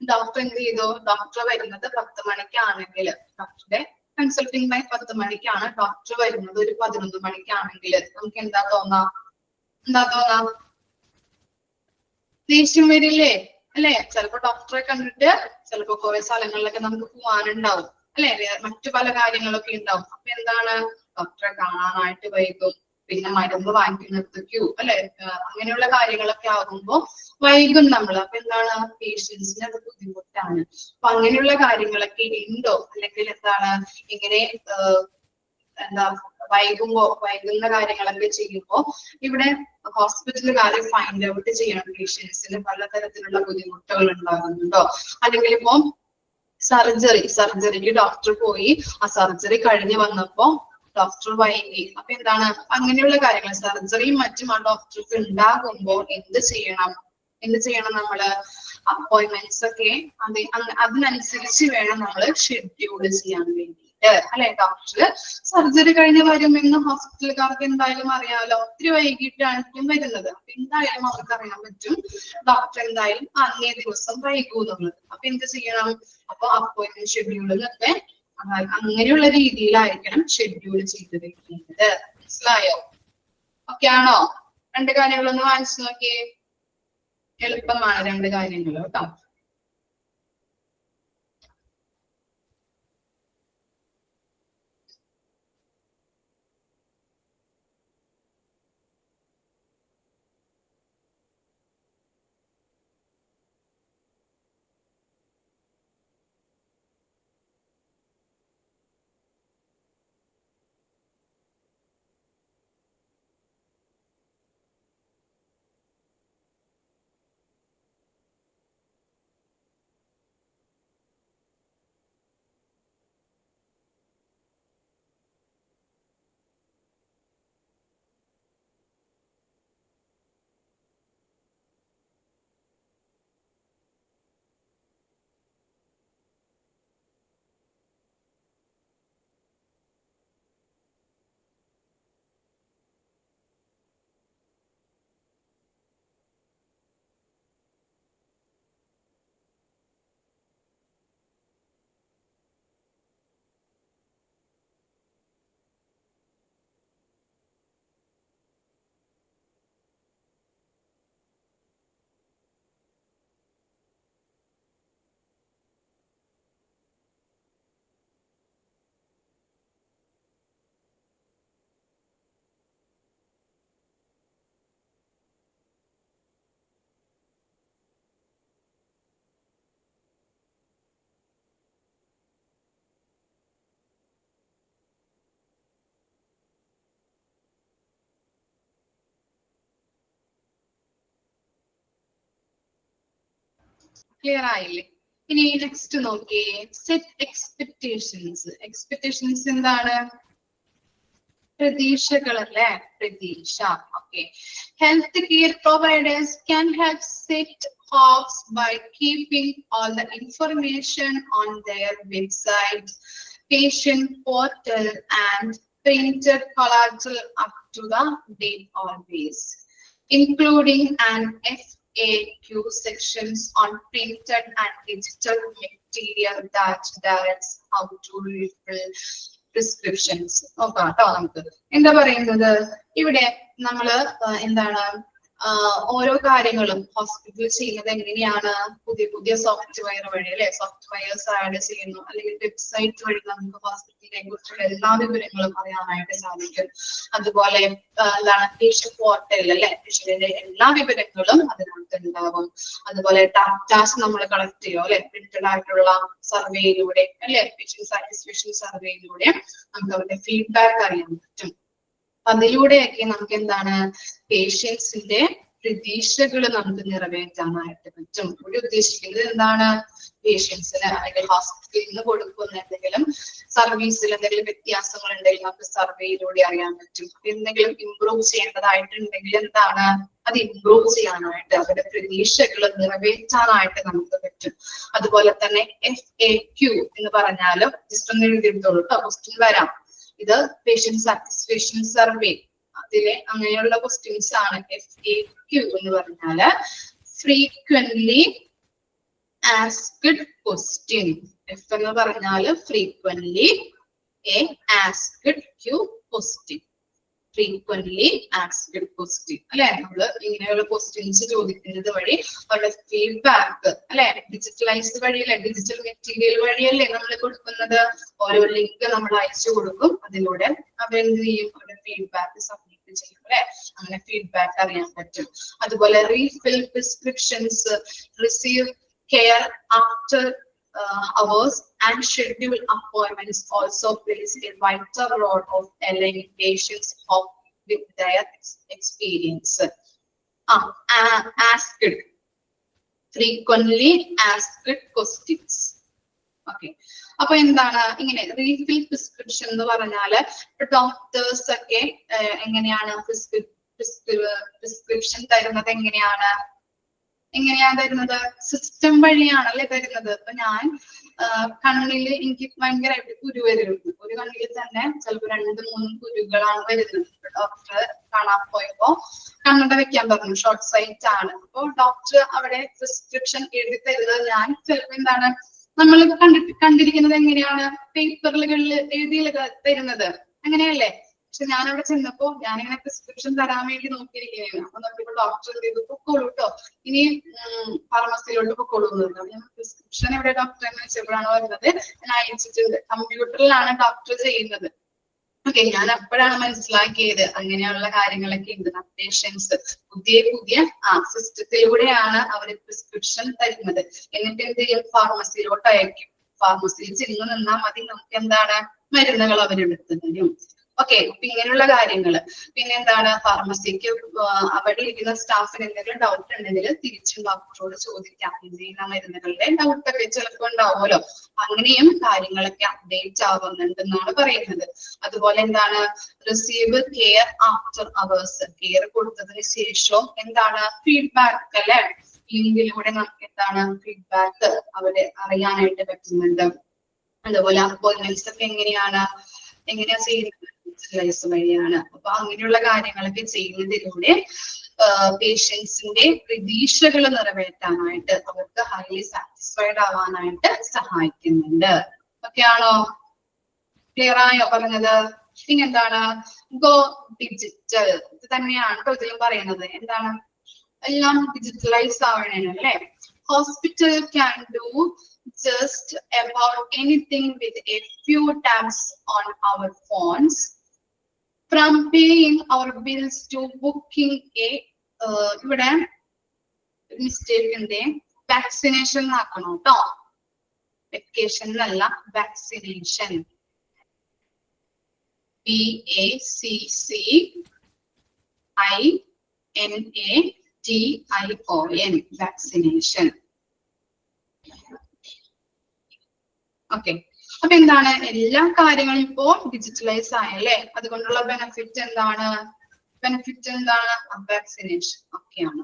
ഡോക്ടർ എന്ത് ചെയ്തു, ഡോക്ടർ വരുന്നത് 10 മണിക്കാണെങ്കിൽ, ഡോക്ടറുടെ കൺസൾട്ടിംഗ് ടൈം 10 മണിക്കാണ്, ഡോക്ടർ വരുന്നത് ഒരു 11 മണിക്കാണെങ്കിൽ നമുക്ക് എന്താ തോന്നാ? ദേഷ്യം വരില്ലേ അല്ലെ? ചിലപ്പോ ഡോക്ടറെ കണ്ടിട്ട് ചിലപ്പോ കുറെ സ്ഥലങ്ങളിലൊക്കെ നമുക്ക് പോവാനുണ്ടാവും അല്ലെ, മറ്റു പല കാര്യങ്ങളൊക്കെ ഉണ്ടാവും. അപ്പൊ എന്താണ്, ഡോക്ടറെ കാണാനായിട്ട് വൈകും, പിന്നെ മരുന്ന് വാങ്ങിക്കുന്നത് ക്യൂ അല്ലെ, അങ്ങനെയുള്ള കാര്യങ്ങളൊക്കെ ആകുമ്പോ വൈകും നമ്മൾ. അപ്പൊ എന്താണ്, പേഷ്യൻസിന് അത് ബുദ്ധിമുട്ടാണ്. അപ്പൊ അങ്ങനെയുള്ള കാര്യങ്ങളൊക്കെ ഉണ്ടോ, അല്ലെങ്കിൽ എന്താണ് ഇങ്ങനെ എന്താ വൈകുന്ന കാര്യങ്ങളൊക്കെ ചെയ്യുമ്പോ ഇവിടെ ഹോസ്പിറ്റലുകാരെ ഫൈൻഡ് ഔട്ട് ചെയ്യണം പേഷ്യൻസിന് പലതരത്തിലുള്ള ബുദ്ധിമുട്ടുകൾ ഉണ്ടാകുന്നുണ്ടോ, അല്ലെങ്കിൽ ഇപ്പൊ സർജറിക്ക് ഡോക്ടർ പോയി, ആ സർജറി കഴിഞ്ഞ് വന്നപ്പോ ഡോക്ടർ വൈകി, അപ്പൊ എന്താണ് അങ്ങനെയുള്ള കാര്യങ്ങൾ സർജറിയും മറ്റും ആ ഡോക്ടർക്ക് ഉണ്ടാകുമ്പോ എന്ത് ചെയ്യണം നമ്മള് അപ്പോയിന്റ്മെന്റ്സ് ഒക്കെ അതിനനുസരിച്ച് വേണം നമ്മൾ ഷെഡ്യൂൾ ചെയ്യാൻ വേണ്ടിയിട്ട് അല്ലെ? ഡോക്ടർ സർജറി കഴിഞ്ഞ് വരുമെന്ന് ഹോസ്പിറ്റലുകാർക്ക് എന്തായാലും അറിയാലോ, ഒത്തിരി വൈകിട്ടായിരിക്കും വരുന്നത്. അപ്പൊ എന്തായാലും അവർക്ക് അറിയാൻ പറ്റും ഡോക്ടർ എന്തായാലും അന്നേ ദിവസം വൈകൂ എന്നുള്ളത്. അപ്പൊ എന്ത് ചെയ്യണം, അപ്പൊ അപ്പോയിന്റ്മെന്റ് ഷെഡ്യൂളിലൊക്കെ അങ്ങനെയുള്ള രീതിയിലായിരിക്കണം ഷെഡ്യൂൾ ചെയ്ത് വെക്കുന്നത്. മനസ്സിലായോ? ഓക്കെ ആണോ? 2 കാര്യങ്ങളൊന്ന് വായിച്ചു നോക്കിയേ, എളുപ്പമാണ് 2 കാര്യങ്ങൾ കേട്ടോ. ക്ലിയർ ആയില്ലേ? ഇനി നെക്സ്റ്റ് നോക്കിയേ, സെറ്റ് എക്സ്പെക്ടേഷൻസ്. എക്സ്പെക്ടേഷൻസ് എന്താണ്? പ്രതീക്ഷകൾ അല്ലേ? പ്രതീക്ഷ. Okay. Health care providers can have set hopes by keeping all the information on their website, patient portal, and printed collateral up to the date always, including an FAQ sections on printed and digital material that directs how to refill prescriptions. നോക്കാം കേട്ടോ. നമുക്ക് എന്താ പറയുന്നത് ഇവിടെ നമ്മള് എന്താണ് ഓരോ കാര്യങ്ങളും ഹോസ്പിറ്റലിൽ ചെയ്യുന്നത് എങ്ങനെയാണ്? പുതിയ പുതിയ സോഫ്റ്റ്വെയർ വഴി അല്ലെ, സോഫ്റ്റ്വെയർസ് ആഡ് ചെയ്യുന്നു, അല്ലെങ്കിൽ വെബ്സൈറ്റ് വഴി നമുക്ക് ഹോസ്പിറ്റലിനെ കുറിച്ചുള്ള എല്ലാ വിവരങ്ങളും അറിയാനായിട്ട് സാധിക്കും. അതുപോലെ എന്താണ് പേഷ്യന്റ് പോർട്ടൽ അല്ലെ, പേഷ്യന്റിന്റെ എല്ലാ വിവരങ്ങളും അതിനകത്ത് ഉണ്ടാവും. അതുപോലെ ഡാറ്റാസ് നമ്മൾ കളക്ട് ചെയ്യും അല്ലെ, പ്രിന്റഡ് ആയിട്ടുള്ള സർവേയിലൂടെ അല്ലെ, പേഷ്യന്റ് സാറ്റിസ്ഫാക്ഷൻ സർവേയിലൂടെ നമുക്ക് അവരുടെ ഫീഡ്ബാക്ക് അറിയാൻ പറ്റും. അതിലൂടെയൊക്കെ നമുക്ക് എന്താണ് പേഷ്യൻസിന്റെ പ്രതീക്ഷകൾ നമുക്ക് നിറവേറ്റാനായിട്ട് പറ്റും. ഇവിടെ ഉദ്ദേശിക്കുന്നത് എന്താണ്? പേഷ്യൻസിന് അല്ലെങ്കിൽ ഹോസ്പിറ്റലിൽ നിന്ന് കൊടുക്കുന്ന എന്തെങ്കിലും സർവീസിൽ എന്തെങ്കിലും വ്യത്യാസങ്ങൾ ഉണ്ടെങ്കിൽ നമുക്ക് സർവേയിലൂടെ അറിയാൻ പറ്റും. എന്തെങ്കിലും ഇംപ്രൂവ് ചെയ്യേണ്ടതായിട്ടുണ്ടെങ്കിൽ എന്താണ് അത് ഇംപ്രൂവ് ചെയ്യാനായിട്ട്, അവരുടെ പ്രതീക്ഷകൾ നിറവേറ്റാനായിട്ട് നമുക്ക് പറ്റും. അതുപോലെ തന്നെ FAQ എന്ന് പറഞ്ഞാലും ജസ്റ്റ് ഒന്ന് എഴുതിയെടുത്തോളൂ കേട്ടോ, ക്വസ്റ്റ്യൻ വരാം. ഇത് പേഷ്യന്റ് സാറ്റിസ്ഫാക്ഷൻ സർവേ, അതിലെ അങ്ങനെയുള്ള ക്വസ്റ്റ്യൻസ് ആണ്. FAQ എന്ന് പറഞ്ഞാല് ഫ്രീക്വന്റ്ലി ആസ്ക്ഡ് ക്വസ്റ്റ്യൻ. F എന്ന് പറഞ്ഞാല് frequently asked question, frequently asked question അല്ലെ. നമ്മള് ഇങ്ങനെയുള്ള ക്വസ്റ്റ്യൻസ് ചോദിക്കുന്നത് വഴി അവരുടെ ഫീഡ്ബാക്ക് അല്ലെ, ഡിജിറ്റലൈസ്ഡ് വഴിയല്ലേ, ഡിജിറ്റൽ മെറ്റീരിയൽ വഴിയല്ലേ നമ്മൾ കൊടുക്കുന്നത്. ഓരോ ലിങ്ക് നമ്മൾ അയച്ചു കൊടുക്കും, അതിലൂടെ അവരെന്ത് ചെയ്യും? അവരുടെ ഫീഡ്ബാക്ക് സബ്മിറ്റ് ചെയ്യും അല്ലെ. അങ്ങനെ ഫീഡ്ബാക്ക് അറിയാൻ പറ്റും. അതുപോലെ refill prescriptions, receive care after hours and schedule appointments also plays a vital role of aligning patients hope with their experience. Asked, frequently asked questions. Okay. അപ്പൊ എന്താണ് ഇങ്ങനെ റീഫിൽ പ്രിസ്ക്രിപ്ഷൻ എന്ന് പറഞ്ഞാല് ഡോക്ടേഴ്സ് ഒക്കെ എങ്ങനെയാണ് പ്രിസ്ക്രിപ്ഷൻ തരുന്നത്? എങ്ങനെയാണ് തരുന്നത്? സിസ്റ്റം വഴിയാണല്ലേ തരുന്നത്. അപ്പൊ ഞാൻ കണ്ണില് എനിക്ക് ഭയങ്കരമായിട്ട് കുരു വരുന്നു, ഒരു കണ്ണിൽ തന്നെ ചിലപ്പോ 2-3 കുരുകളാണ് വരുന്നത്. ഡോക്ടർ കാണാൻ പോയപ്പോ കണ്ണട വെക്കാൻ പറഞ്ഞു, ഷോർട്ട് സൈറ്റ് ആണ്. അപ്പൊ ഡോക്ടർ അവിടെ പ്രിസ്ക്രിപ്ഷൻ എഴുതി തരുന്നത് ഞാൻ ചിലപ്പോ എന്താണ് നമ്മൾ കണ്ടിരിക്കുന്നത് എങ്ങനെയാണ്? പേപ്പറുകളിൽ എഴുതി തരുന്നത് അങ്ങനെയല്ലേ. പക്ഷെ ഞാൻ അവിടെ ചെന്നപ്പോ ഞാനിങ്ങനെ പ്രിസ്ക്രിപ്ഷൻ തരാൻ വേണ്ടി നോക്കിയിരിക്കുകയാണ്. അപ്പൊ നോക്കിയപ്പോ ഡോക്ടർ എന്ത് ചെയ്തു? പൊക്കോളൂ കേട്ടോ, ഇനി ഫാർമസിയിലോട്ട് പൊക്കോളൂ എന്ന് പറഞ്ഞു. ഞാൻ പ്രിസ്ക്രിപ്ഷൻ എവിടെ ഡോക്ടർ എന്ന് വെച്ചപ്പോഴാണ് പറഞ്ഞത് ഞാൻ അയച്ചിട്ടുണ്ട്, കമ്പ്യൂട്ടറിലാണ് ഡോക്ടർ ചെയ്യുന്നത്. ഓക്കെ, ഞാൻ അപ്പോഴാണ് മനസ്സിലാക്കിയത് അങ്ങനെയുള്ള കാര്യങ്ങളൊക്കെ ഉണ്ട്. പേഷ്യൻസ് പുതിയ സിസ്റ്റത്തിലൂടെയാണ് അവർ പ്രിസ്ക്രിപ്ഷൻ തരുന്നത്. എന്നിട്ട് എന്ത് ചെയ്യും? ഫാർമസിയിലോട്ട് അയക്കും. ഫാർമസിയിൽ ചെന്ന് നിന്നാൽ മതി, നമുക്ക് എന്താണ് മരുന്നുകൾ അവരെടുത്ത് തരും. ഓക്കെ, ഇങ്ങനെയുള്ള കാര്യങ്ങള്. പിന്നെ എന്താണ് ഫാർമസിക്ക് അവിടെ ഇരിക്കുന്ന സ്റ്റാഫിന് എന്തെങ്കിലും ഡൗട്ട് ഉണ്ടെങ്കിൽ തിരിച്ചും ഡോക്ടറോട് ചോദിക്കാം. എന്തെങ്കിലും മരുന്നുകളുടെ ഡൗട്ടൊക്കെ ചിലപ്പോൾ ഉണ്ടാവുമല്ലോ. അങ്ങനെയും കാര്യങ്ങളൊക്കെ അപ്ഡേറ്റ് ആവുന്നുണ്ടെന്നാണ് പറയുന്നത്. അതുപോലെ എന്താണ് receive care after hours, care കൊടുത്തതിന് ശേഷം എന്താണ് ഫീഡ്ബാക്ക് അല്ലെ, ലിങ്കിലൂടെ നമുക്ക് എന്താണ് ഫീഡ്ബാക്ക് അവരെ അറിയാനായിട്ട് പറ്റുന്നുണ്ട്. അതുപോലെ അപ്പോയിന്റ്മെന്റ്സ് ഒക്കെ എങ്ങനെയാ ചെയ്യുന്നത്? ഡിജിറ്റലൈസ് വഴിയാണ്. അപ്പൊ അങ്ങനെയുള്ള കാര്യങ്ങളൊക്കെ ചെയ്യുന്നതിലൂടെ പേഷ്യൻസിന്റെ പ്രതീക്ഷകൾ നിറവേറ്റാനായിട്ട് അവർക്ക് ഹൈലി സാറ്റിസ്ഫൈഡ് ആവാനായിട്ട് സഹായിക്കുന്നുണ്ട്. ഓക്കെ ആണോ? ക്ലിയർ ആയോ പറഞ്ഞത്? ഇനി എന്താണ് ഗോ ഡിജിറ്റൽ? ഇത് തന്നെയാണ് കേട്ടോ ഇതിലും പറയുന്നത്. എന്താണ് എല്ലാം ഡിജിറ്റലൈസ് ആവണേ അല്ലെ. Hospital can do just about anything with a few taps on our phones, from paying our bills to booking a ഇവിടെ മിസ്റ്റേക്ക് ഉണ്ട്, വാക്സിനേഷൻ ആക്കണം കേട്ടോ, വെക്കേഷൻ അല്ല, വാക്സിനേഷൻ. VACCINATION, vaccination. ഓക്കെ. അപ്പൊ എന്താണ്, എല്ലാ കാര്യങ്ങളും ഇപ്പോ ഡിജിറ്റലൈസ് ആയല്ലേ. അതുകൊണ്ടുള്ള ബെനിഫിറ്റ് എന്താണ്? വാക്സിനേഷൻ ഒക്കെയാണ്.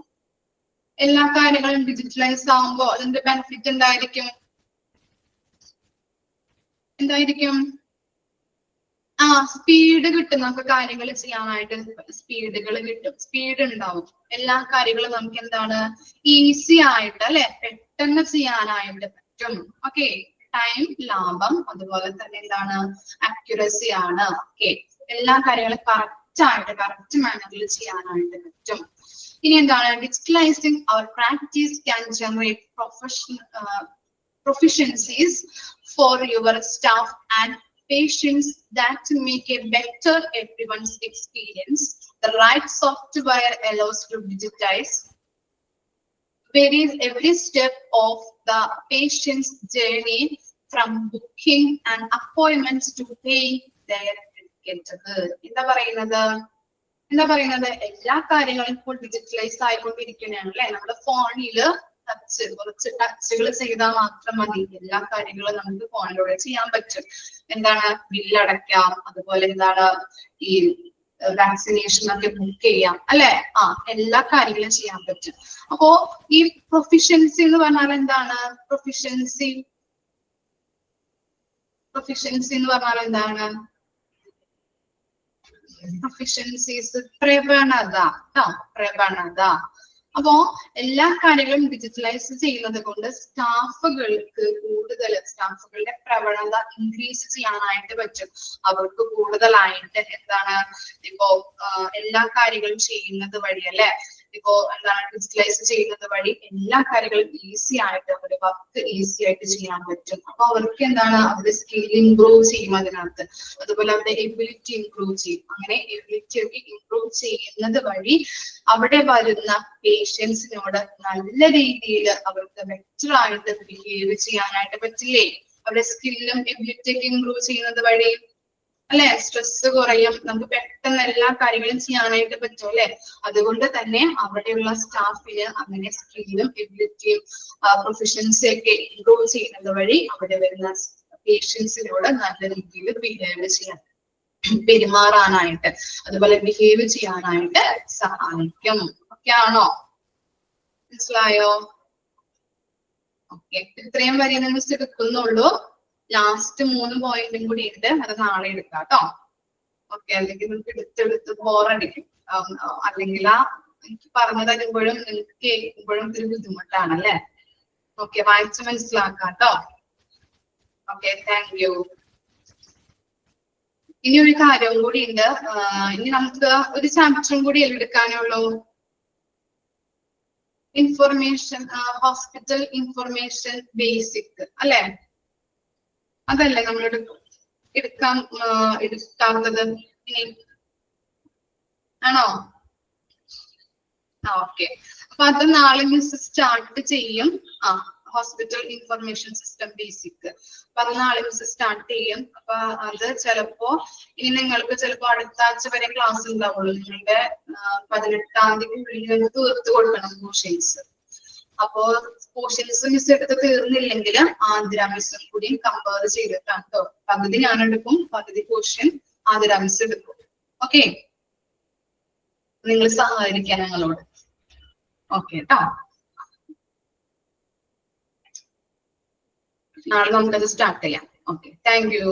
എല്ലാ കാര്യങ്ങളും ഡിജിറ്റലൈസ് ആവുമ്പോ അതിന്റെ ബെനിഫിറ്റ് എന്തായിരിക്കും? സ്പീഡ് കിട്ടും. നമുക്ക് കാര്യങ്ങൾ ചെയ്യാനായിട്ട് സ്പീഡുകൾ കിട്ടും, സ്പീഡ് ഉണ്ടാവും. എല്ലാ കാര്യങ്ങളും നമുക്ക് എന്താണ്, ഈസി ആയിട്ട് അല്ലെ, പെട്ടെന്ന് ചെയ്യാനായിട്ട് പറ്റും. ഓക്കെ. ടൈം ലാഭം, അതുപോലെ തന്നെ എന്താണ്, അക്യുറസി ആണ്. ഓക്കെ. എല്ലാ കാര്യങ്ങളും കറക്റ്റ് മാനറിൽ ചെയ്യാനായിട്ട് പറ്റും. ഇനി എന്താണ്, digitalizing our practice can generate proficiencies for your staff and patients that make a better everyone's experience. The right software allows to digitize every step of the patient's journey from booking and appointments to paying their ticket. എന്താ പറയുന്നത്, എല്ലാ കാര്യങ്ങളും ഇപ്പോൾ digitalise ആയിക്കൊണ്ടിരിക്കുകയാണ് അല്ലെ. നമ്മുടെ ഫോണില് കുറച്ച് ടച്ചുകൾ ചെയ്താൽ മാത്രം മതി, എല്ലാ കാര്യങ്ങളും നമുക്ക് ഫോണിലൂടെ ചെയ്യാൻ പറ്റും. എന്താണ്, ബില്ലടയ്ക്കാം, അതുപോലെ എന്താണ്, ഈ വാക്സിനേഷൻ ഒക്കെ ബുക്ക് ചെയ്യാം അല്ലെ. എല്ലാ കാര്യങ്ങളും ചെയ്യാൻ പറ്റും. അപ്പോ ഈ പ്രൊഫിഷ്യൻസി എന്ന് പറഞ്ഞാൽ എന്താണ്? പ്രൊഫിഷ്യൻസി എന്ന് പറഞ്ഞാൽ എന്താണ്? പ്രൊഫിഷ്യൻസീസ് പ്രവണത. അപ്പോ എല്ലാ കാര്യങ്ങളും ഡിജിറ്റലൈസ് ചെയ്യുന്നത് കൊണ്ട് സ്റ്റാഫുകളുടെ പ്രവണത ഇൻക്രീസ് ചെയ്യാനായിട്ട് പറ്റും. അവർക്ക് കൂടുതലായിട്ട് എന്താണ്, ഇപ്പോ എല്ലാ കാര്യങ്ങളും ചെയ്യുന്നത് വഴി അല്ലെ, ഇപ്പോ എന്താണ്, ഡിജിറ്റലൈസ് ചെയ്യുന്നത് വഴി എല്ലാ കാര്യങ്ങളും ഈസി ആയിട്ട്, അവരുടെ വർക്ക് ഈസി ആയിട്ട് ചെയ്യാൻ പറ്റും. അപ്പൊ അവർക്ക് എന്താണ്, അവരുടെ സ്കിൽ ഇംപ്രൂവ് ചെയ്യും അതിനകത്ത്, അതുപോലെ അവരുടെ എബിലിറ്റി ഇംപ്രൂവ് ചെയ്യും. അങ്ങനെ എബിലിറ്റി ഒക്കെ ഇംപ്രൂവ് ചെയ്യുന്നത് വഴി അവിടെ വരുന്ന പേഷ്യൻസിനോട് നല്ല രീതിയിൽ അവർക്ക് ബെറ്റർ ആയിട്ട് ബിഹേവ് ചെയ്യാനായിട്ട് പറ്റില്ലേ. അവരുടെ സ്കില്ലും എബിലിറ്റി ഒക്കെ ഇംപ്രൂവ് ചെയ്യുന്നത് വഴി അല്ലെ, സ്ട്രെസ് കുറയും, നമുക്ക് പെട്ടെന്ന് എല്ലാ കാര്യങ്ങളും ചെയ്യാനായിട്ട് പറ്റും അല്ലെ. അതുകൊണ്ട് തന്നെ അവിടെയുള്ള സ്റ്റാഫിന് അങ്ങനെ സ്കില്ലും എബിലിറ്റിയും പ്രൊഫഷൻസി ഒക്കെ ഇംപ്രൂവ് ചെയ്യുന്നത് വഴി അവിടെ വരുന്ന പേഷ്യൻസിനോട് നല്ല രീതിയിൽ പെരുമാറാനായിട്ട്, അതുപോലെ ബിഹേവ് ചെയ്യാനായിട്ട് സഹായിക്കും. ഓക്കെ ആണോ? മനസ്സിലായോ? ഓക്കെ. ഇത്രയും വരെ മിസ് എടുക്കുന്നുള്ളൂ. ലാസ്റ്റ് 3 പോയിന്റും കൂടി ഉണ്ട്, അത് നാളെ എടുക്കാം കേട്ടോ. ഓക്കെ. അല്ലെങ്കിൽ നിങ്ങൾക്ക് എടുത്തെടുത്ത് ബോറടിക്കും. അല്ലെങ്കിൽ എനിക്ക് പറഞ്ഞു തരുമ്പോഴും നിങ്ങൾക്ക് കേൾക്കുമ്പോഴും ഒരു ബുദ്ധിമുട്ടാണ് അല്ലെ. ഓക്കെ. വായിച്ച് മനസ്സിലാക്കാം കേട്ടോ. ഓക്കെ. Thank you. ഇനി ഒരു കാര്യവും കൂടി ഉണ്ട്. ഇനി നമുക്ക് ഒരു ചാപ്റ്ററും കൂടി എടുക്കാനുള്ളൂ. ഇൻഫർമേഷൻ, ഹോസ്പിറ്റൽ ഇൻഫർമേഷൻ ബേസിക് അല്ലെ. അതല്ലേ നമ്മൾ എടുക്കാറുള്ളത്. ഇനി ആണോ? ഓക്കെ. അപ്പൊ അത് നാളെ മിസ് സ്റ്റാർട്ട് ചെയ്യും. Hospital information system basic. അപ്പൊ അത് നാളെ മിസ് സ്റ്റാർട്ട് ചെയ്യും. അപ്പൊ അത് ചിലപ്പോ ഇനി നിങ്ങൾക്ക് ചിലപ്പോ അടുത്ത ആഴ്ച വരെ ക്ലാസ് ഉണ്ടാവുള്ളൂ. നിങ്ങളുടെ 18-ാം തീയതി തീർത്ത് കൊടുക്കണം പോർഷൻസ്. അപ്പോ പോർഷൻസ് മിസ് എടുത്ത് തീർന്നില്ലെങ്കിൽ ആതിര മിസ്സും കൂടി കമ്പയർ ചെയ്തിട്ടാണ് കേട്ടോ. പകുതി ഞാൻ എടുക്കും, പകുതി പോർഷൻ ആതിര മിസ് എടുക്കും. ഓക്കെ. നിങ്ങൾ സഹകരിക്കാൻ ഞങ്ങളോട്. ഓക്കെ കേട്ടോ. നാളെ നമുക്കത് സ്റ്റാർട്ട് ചെയ്യാം. ഓക്കെ. Thank you.